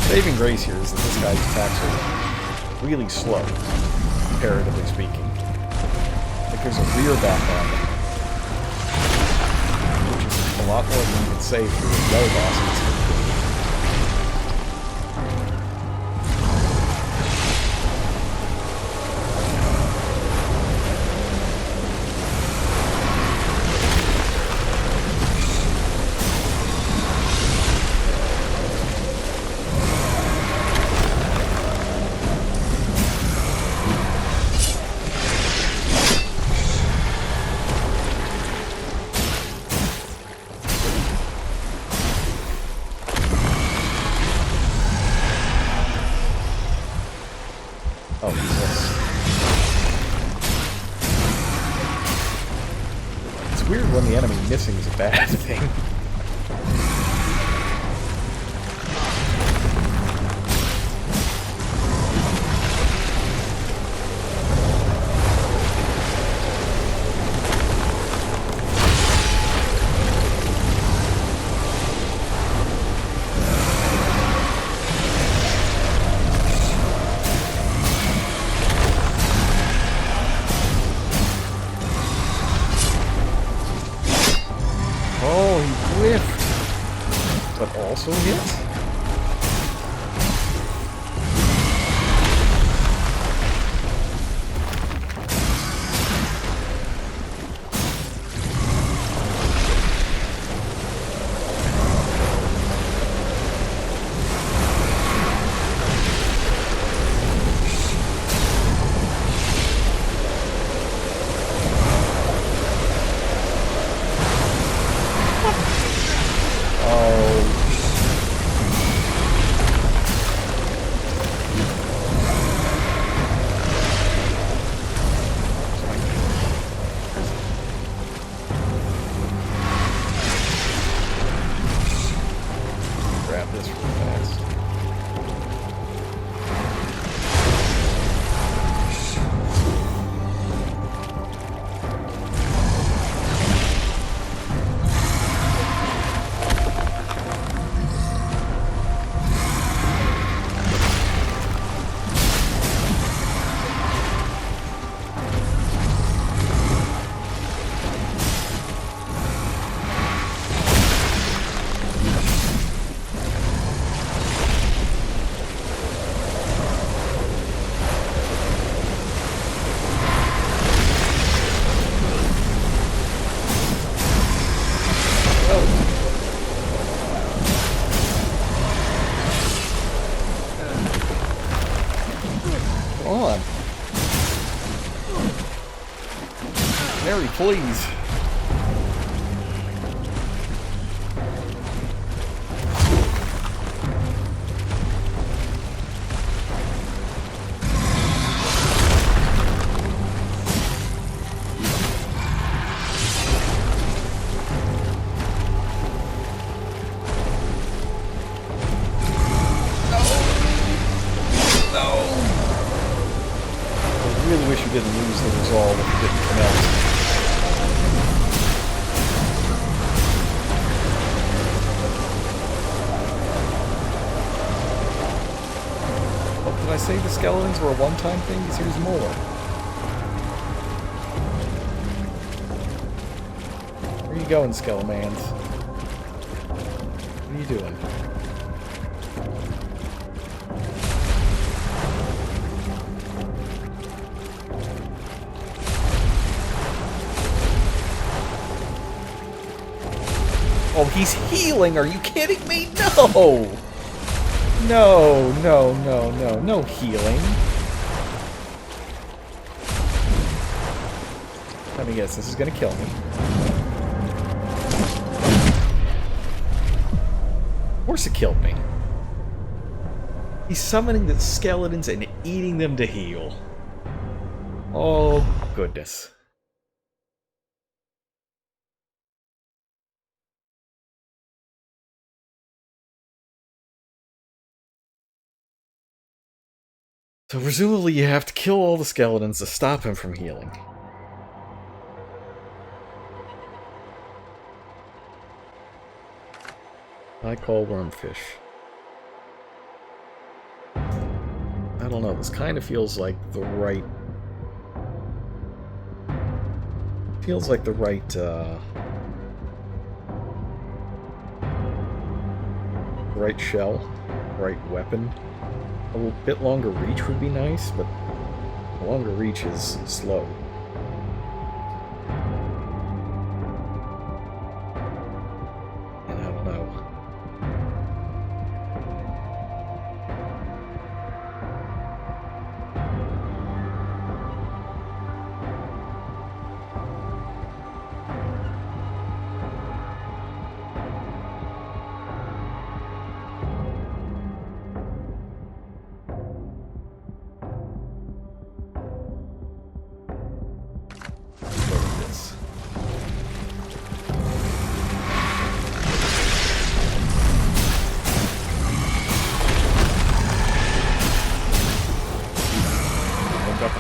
Saving grace here is that this guy's attacks are really slow, comparatively speaking. Like there's a rear back on them, which is a lot more than you could say for the other bosses. Oh, yes. It's weird when the enemy missing is a bad thing. Oh, he whiffed! But also hit? Grab this real fast. Come on. Mary, please. wish you didn't lose the resolve if you didn't connect. Oh, did I say the skeletons were a one-time thing? Because here's more. Where are you going, Skelemans? What are you doing? Oh, he's healing! Are you kidding me? No! No, no, no, no. No healing. Let me guess, this is gonna kill me. Of course it killed me. He's summoning the skeletons and eating them to heal. Oh, goodness. So presumably you have to kill all the skeletons to stop him from healing. I call wormfish. I don't know, this kind of feels like the right... Feels like the right, right shell, right weapon. A little bit longer reach would be nice, but longer reach is slow. And I don't know.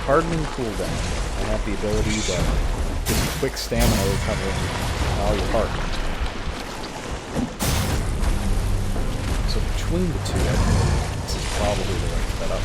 Hardening cooldown. I have the ability to just quick stamina recovery while you're hardened. So between the two, I think this is probably the right setup.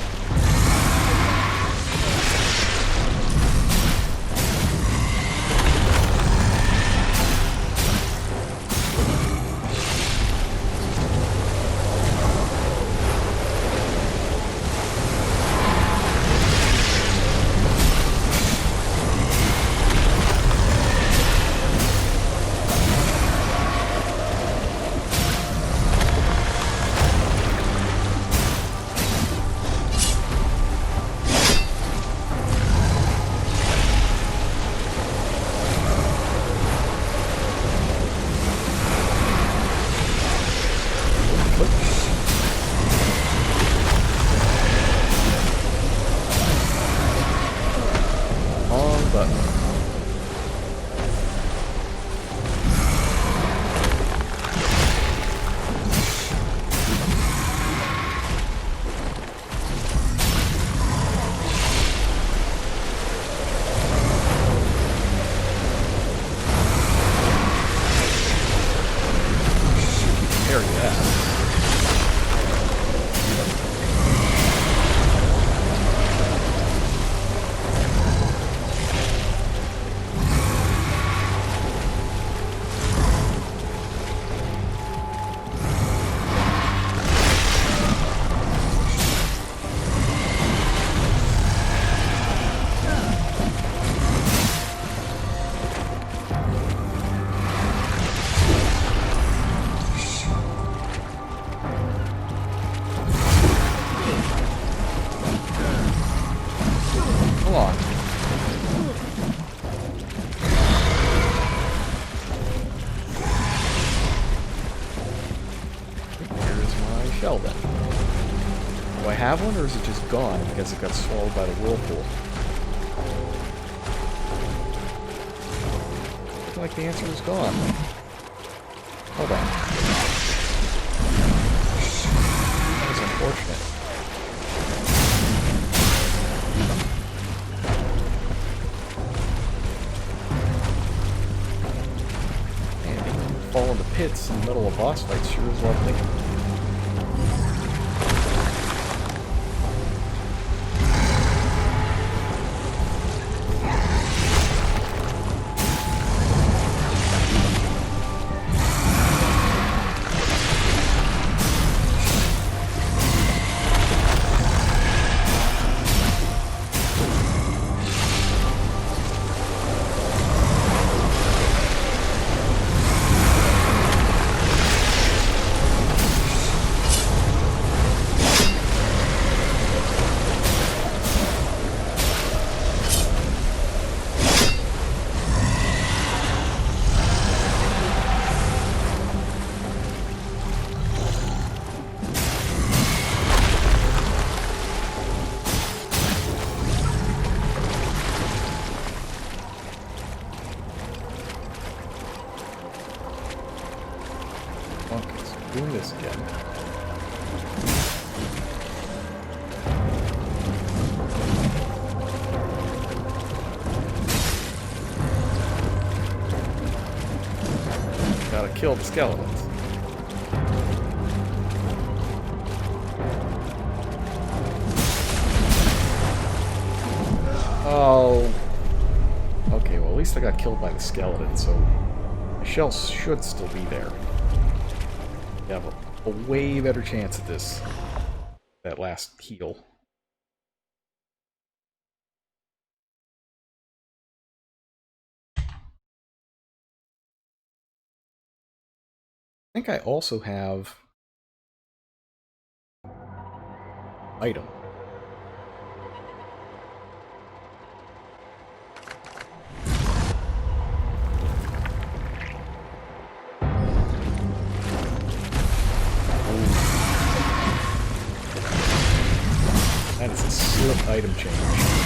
Have one, or is it just gone because it got swallowed by the whirlpool? I feel like the answer is gone. Hold on. That was unfortunate. pits in the middle of boss fights sure is lovely. Okay, so doing this again. Gotta kill the skeletons. Oh. Okay, well at least I got killed by the skeleton, so my shells should still be there. You have a way better chance at this. That last heal. I think I also have item. That is a slick item change.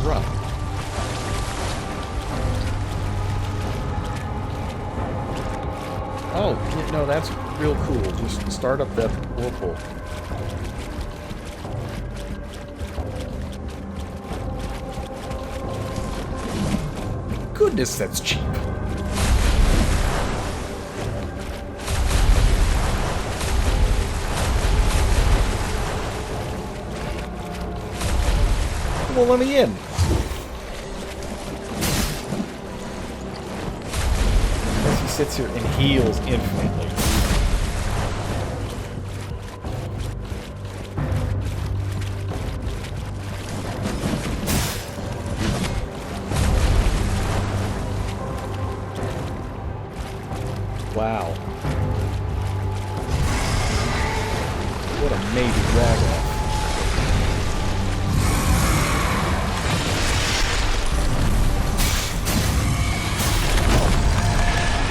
rough. No, that's real cool. Just start up that whirlpool. Goodness, that's cheap. Well, let me in. As he sits here and heals infinitely. Wow. What a major drag-off.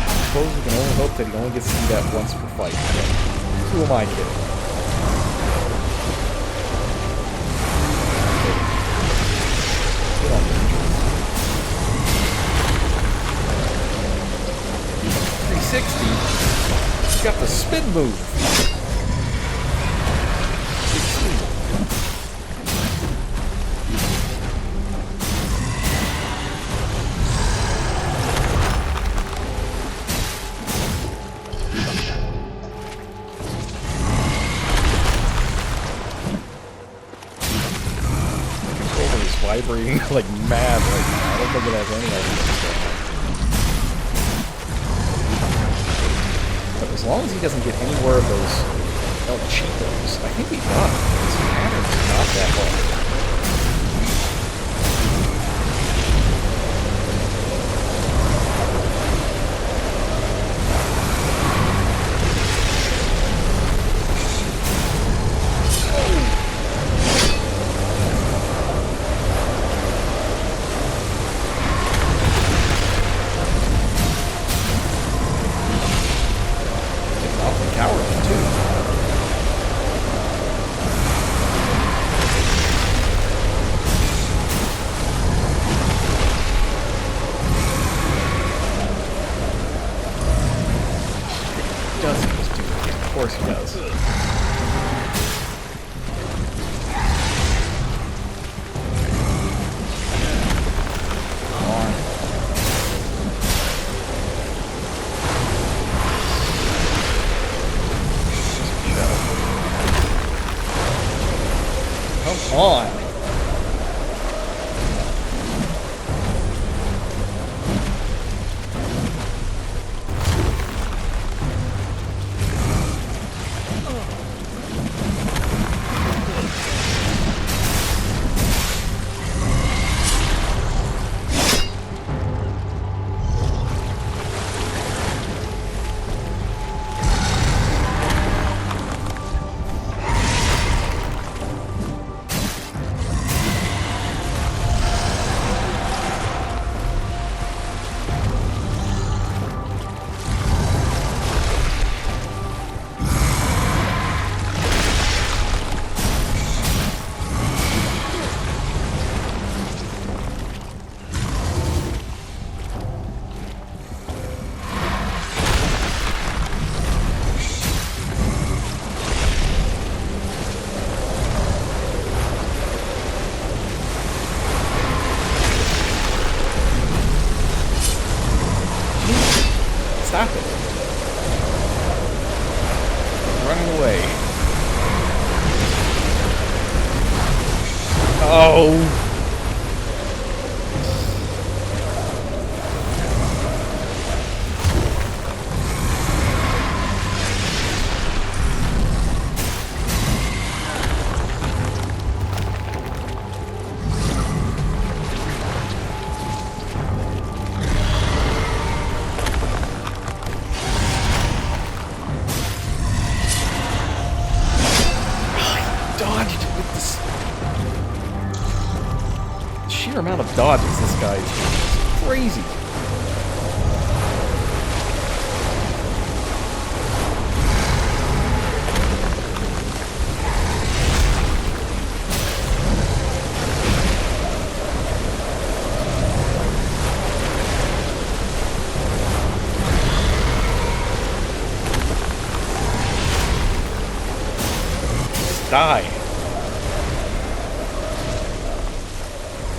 I suppose we can only hope that he only gets to do that once per fight. But who am I kidding? Get on the 360. He's got the spin move. Big spin. Shoulder is vibrating like mad right now. I don't think it has any idea. As long as he doesn't get any more of those El Cheetos, I think we got it. His pattern's not that hard. Of course he does. Come on. Stop it. Running away. Oh. Sheer amount of dodges this guy is doing is crazy. Die.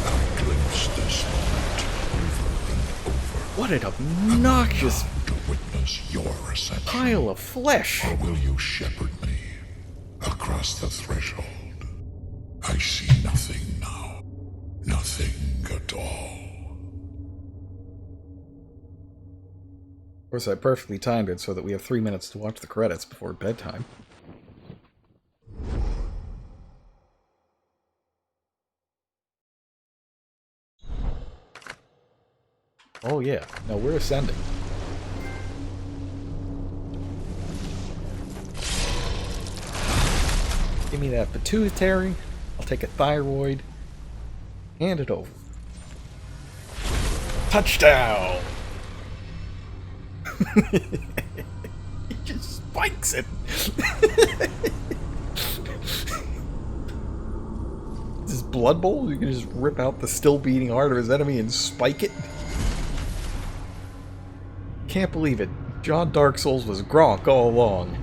I glimpsed this moment over and over. What an obnoxious To witness your ascension. pile of flesh. Or will you shepherd me across the threshold? I see nothing now. Nothing at all. Of course, I perfectly timed it so that we have 3 minutes to watch the credits before bedtime. Oh yeah, no, we're ascending. Give me that pituitary, I'll take a thyroid, hand it over. Touchdown! He just spikes it! Is this Blood Bowl? You can just rip out the still beating heart of his enemy and spike it? Can't believe it. John Dark Souls was Gronk all along.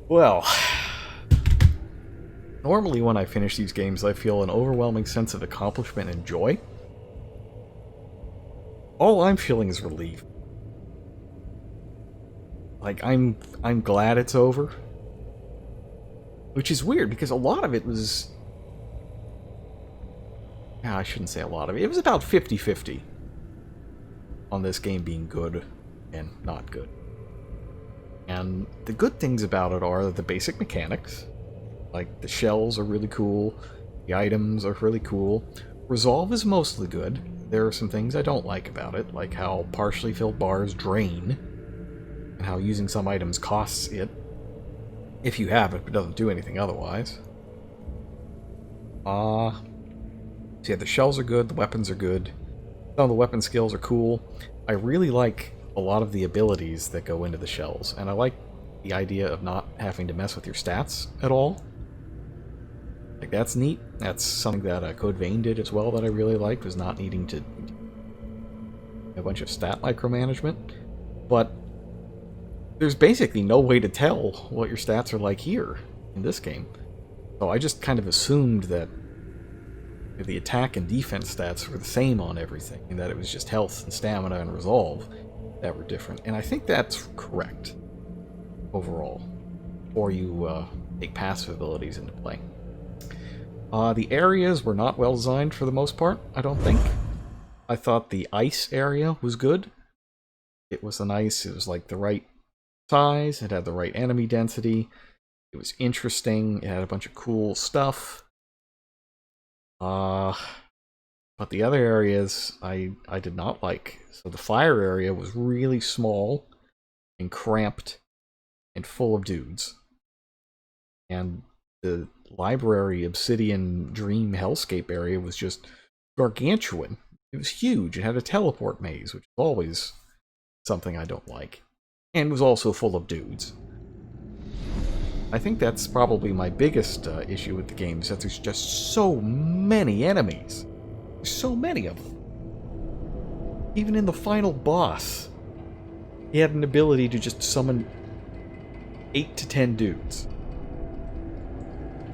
Well, normally when I finish these games, I feel an overwhelming sense of accomplishment and joy. All I'm feeling is relief. Like, I'm glad it's over. Which is weird, because a lot of it was... I shouldn't say a lot of it. It was about 50-50 on this game being good and not good. And the good things about it are the basic mechanics. Like, the shells are really cool. The items are really cool. Resolve is mostly good. There are some things I don't like about it, like how partially filled bars drain, and how using some items costs it. If you have it, but doesn't do anything otherwise. So yeah, the shells are good, the weapons are good. Some of the weapon skills are cool. I really like a lot of the abilities that go into the shells, and I like the idea of not having to mess with your stats at all. Like, that's neat. That's something that Code Vein did as well that I really liked, was not needing to a bunch of stat micromanagement. But there's basically no way to tell what your stats are like here in this game. So I just kind of assumed that the attack and defense stats were the same on everything, and that it was just health and stamina and resolve that were different. And I think that's correct overall, or you take passive abilities into play. The areas were not well designed for the most part, I don't think. I thought the ice area was good. It was it was like the right size, it had the right enemy density, it was interesting, it had a bunch of cool stuff. But the other areas I did not like. So the fire area was really small and cramped and full of dudes. And the library obsidian dream hellscape area was just gargantuan. It was huge. It had a teleport maze, which is always something I don't like. And was also full of dudes. I think that's probably my biggest issue with the game, is that there's just so many enemies. There's so many of them. Even in the final boss, he had an ability to just summon 8 to 10 dudes.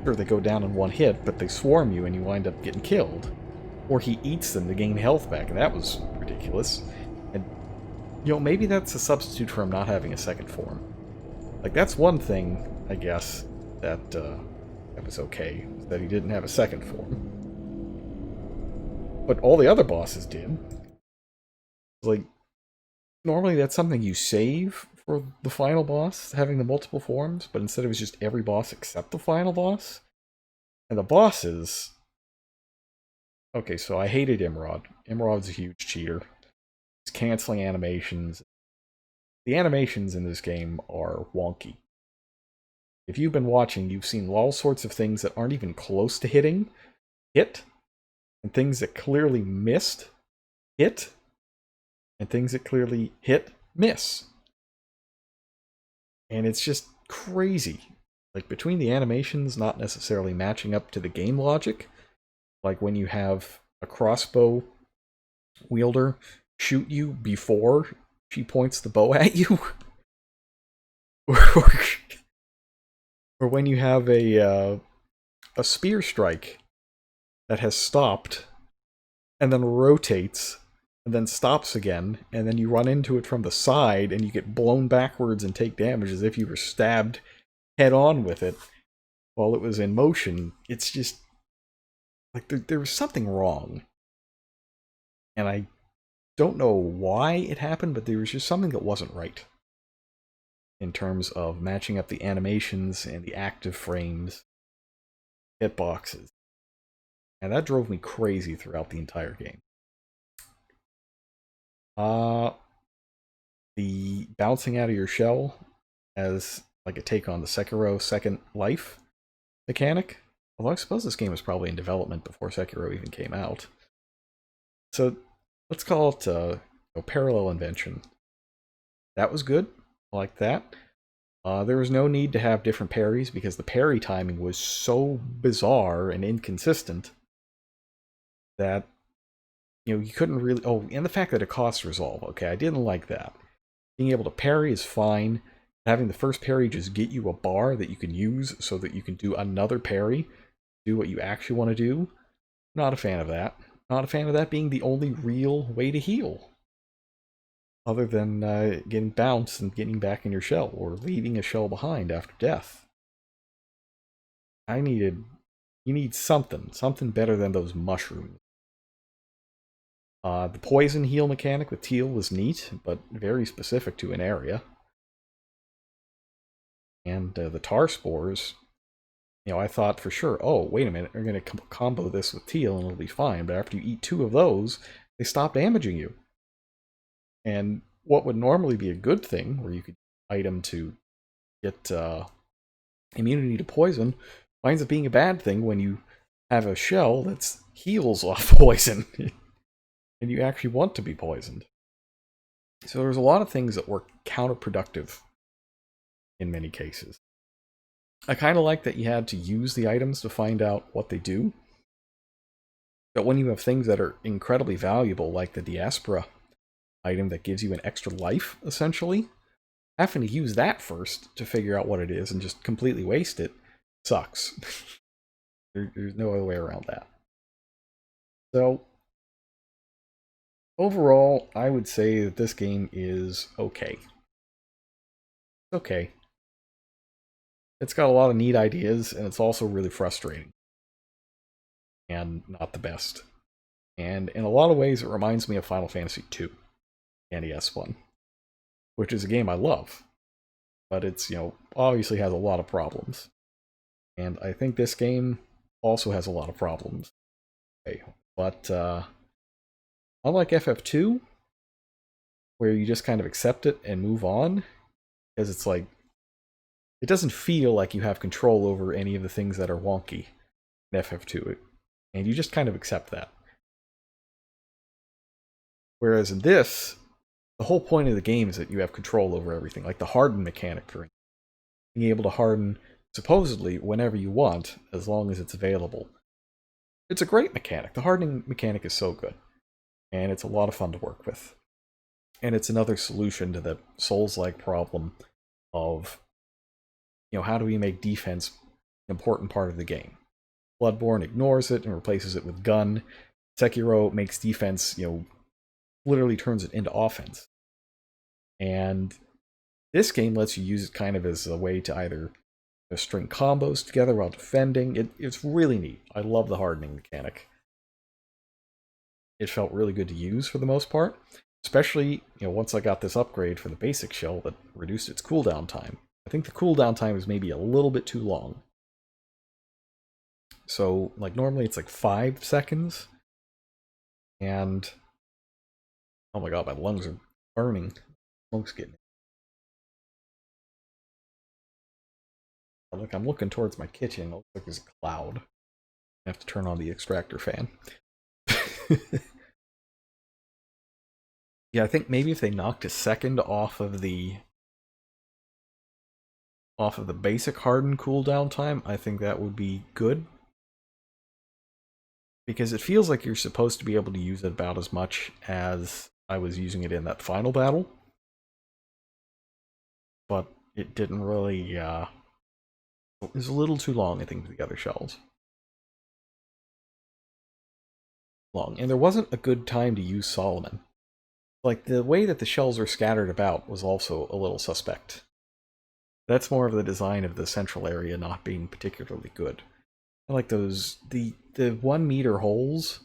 Sure, they go down in one hit, but they swarm you and you wind up getting killed. Or he eats them to gain health back, and that was ridiculous. And, you know, maybe that's a substitute for him not having a second form. Like, that's one thing, I guess, that was okay, that he didn't have a second form. But all the other bosses did. Like, normally that's something you save for the final boss, having the multiple forms, but instead it was just every boss except the final boss. And the bosses... Okay, so I hated Imrod. Imrod's a huge cheater. He's canceling animations. The animations in this game are wonky. If you've been watching, you've seen all sorts of things that aren't even close to hit. And things that clearly missed, hit. And things that clearly hit, miss. And it's just crazy. Like, between the animations not necessarily matching up to the game logic, like when you have a crossbow wielder shoot you before she points the bow at you, or when you have a spear strike that has stopped and then rotates and then stops again, and then you run into it from the side and you get blown backwards and take damage as if you were stabbed head on with it while it was in motion. It's just like there was something wrong. And I don't know why it happened, but there was just something that wasn't right in terms of matching up the animations and the active frames, hitboxes. And that drove me crazy throughout the entire game. The bouncing out of your shell as like a take on the Sekiro Second Life mechanic. Although I suppose this game was probably in development before Sekiro even came out. So let's call it a parallel invention. That was good. I like that. There was no need to have different parries because the parry timing was so bizarre and inconsistent that you couldn't really... Oh, and the fact that it costs resolve. Okay, I didn't like that. Being able to parry is fine. Having the first parry just get you a bar that you can use so that you can do another parry, do what you actually want to do. Not a fan of that. Not a fan of that being the only real way to heal. Other than getting bounced and getting back in your shell, or leaving a shell behind after death. You need something better than those mushrooms. The poison heal mechanic with Teal was neat, but very specific to an area. And the tar spores, I thought for sure, oh, wait a minute, we're going to combo this with Teal and it'll be fine. But after you eat 2 of those, they stop damaging you. And what would normally be a good thing, where you could item to get immunity to poison, winds up being a bad thing when you have a shell that heals off poison. And you actually want to be poisoned. So there's a lot of things that were counterproductive in many cases. I kind of like that you had to use the items to find out what they do. But when you have things that are incredibly valuable, like the Diaspora item that gives you an extra life, essentially, having to use that first to figure out what it is and just completely waste it sucks. There's no other way around that. So, overall, I would say that this game is okay. Okay. It's got a lot of neat ideas, and it's also really frustrating. And not the best. And in a lot of ways, it reminds me of Final Fantasy II, NES one, which is a game I love. But it's, obviously has a lot of problems. And I think this game also has a lot of problems. Okay. But, unlike FF2, where you just kind of accept it and move on, because it's like, it doesn't feel like you have control over any of the things that are wonky in FF2, and you just kind of accept that. Whereas in this, the whole point of the game is that you have control over everything, like the harden mechanic, for instance. Being able to harden, supposedly, whenever you want, as long as it's available. It's a great mechanic. The hardening mechanic is so good. And it's a lot of fun to work with. And it's another solution to the Souls-like problem of, how do we make defense an important part of the game? Bloodborne ignores it and replaces it with gun. Sekiro makes defense, literally turns it into offense. And this game lets you use it kind of as a way to either string combos together while defending. It's really neat. I love the hardening mechanic. It felt really good to use for the most part. Especially, once I got this upgrade for the basic shell that reduced its cooldown time. I think the cooldown time is maybe a little bit too long. So, normally it's 5 seconds. And, oh my god, my lungs are burning. Smoke's getting in. Look, I'm looking towards my kitchen. It looks like there's a cloud. I have to turn on the extractor fan. Yeah, I think maybe if they knocked a second off of the basic hardened cooldown time, I think that would be good. Because it feels like you're supposed to be able to use it about as much as I was using it in that final battle. But it didn't really, it was a little too long, I think, for the other shells. And there wasn't a good time to use Solomon. Like, the way that the shells are scattered about was also a little suspect. That's more of the design of the central area not being particularly good. I like those, the 1 meter holes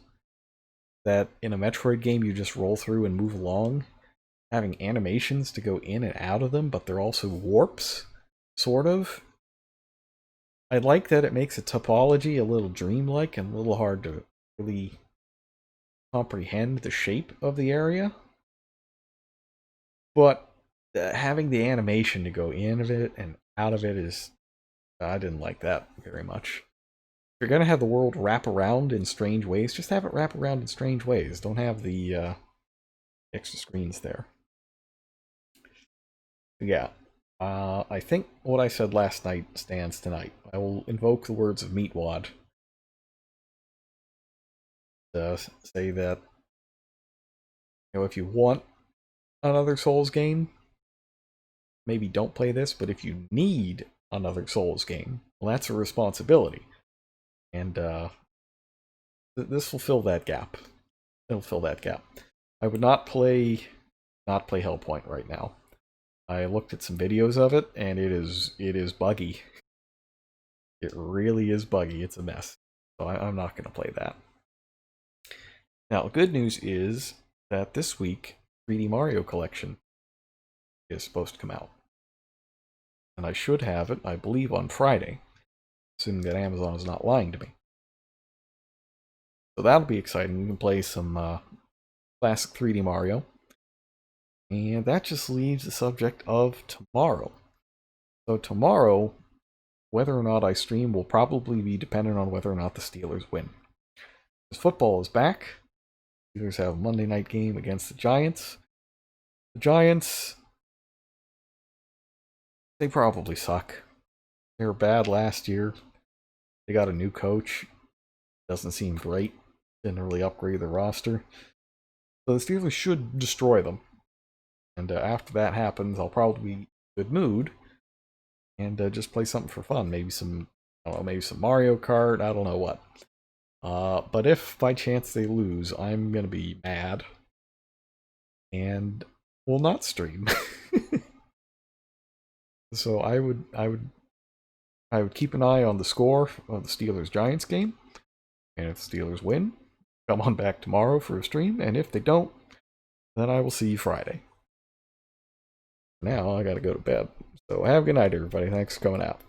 that in a Metroid game you just roll through and move along, having animations to go in and out of them, but they're also warps, sort of. I like that it makes a topology a little dreamlike and a little hard to really comprehend the shape of the area. But having the animation to go in of it and out of it is... I didn't like that very much. If you're going to have the world wrap around in strange ways, just have it wrap around in strange ways. Don't have the extra screens there. Yeah. I think what I said last night stands tonight. I will invoke the words of Meatwad to say that, you know, if you want another Souls game, maybe don't play this, but if you need another Souls game, well, that's a responsibility. And this will fill that gap. It'll fill that gap. I would not play Hellpoint right now. I looked at some videos of it, and it is buggy. It really is buggy. It's a mess. So I'm not going to play that. Now, the good news is that this week, 3D Mario Collection is supposed to come out. And I should have it, I believe, on Friday, assuming that Amazon is not lying to me. So that'll be exciting. We can play some classic 3D Mario. And that just leaves the subject of tomorrow. So tomorrow, whether or not I stream will probably be dependent on whether or not the Steelers win. Because football is back. The Steelers have a Monday night game against the Giants. The Giants, they probably suck. They were bad last year. They got a new coach. Doesn't seem great. Didn't really upgrade the roster. So the Steelers should destroy them. And after that happens, I'll probably be in a good mood and just play something for fun. Maybe some, I don't know, maybe some Mario Kart. I don't know what. But if by chance they lose, I'm gonna be mad and will not stream. So I would keep an eye on the score of the Steelers-Giants game, and if the Steelers win, come on back tomorrow for a stream. And if they don't, then I will see you Friday. Now I gotta go to bed. So have a good night, everybody. Thanks for coming out.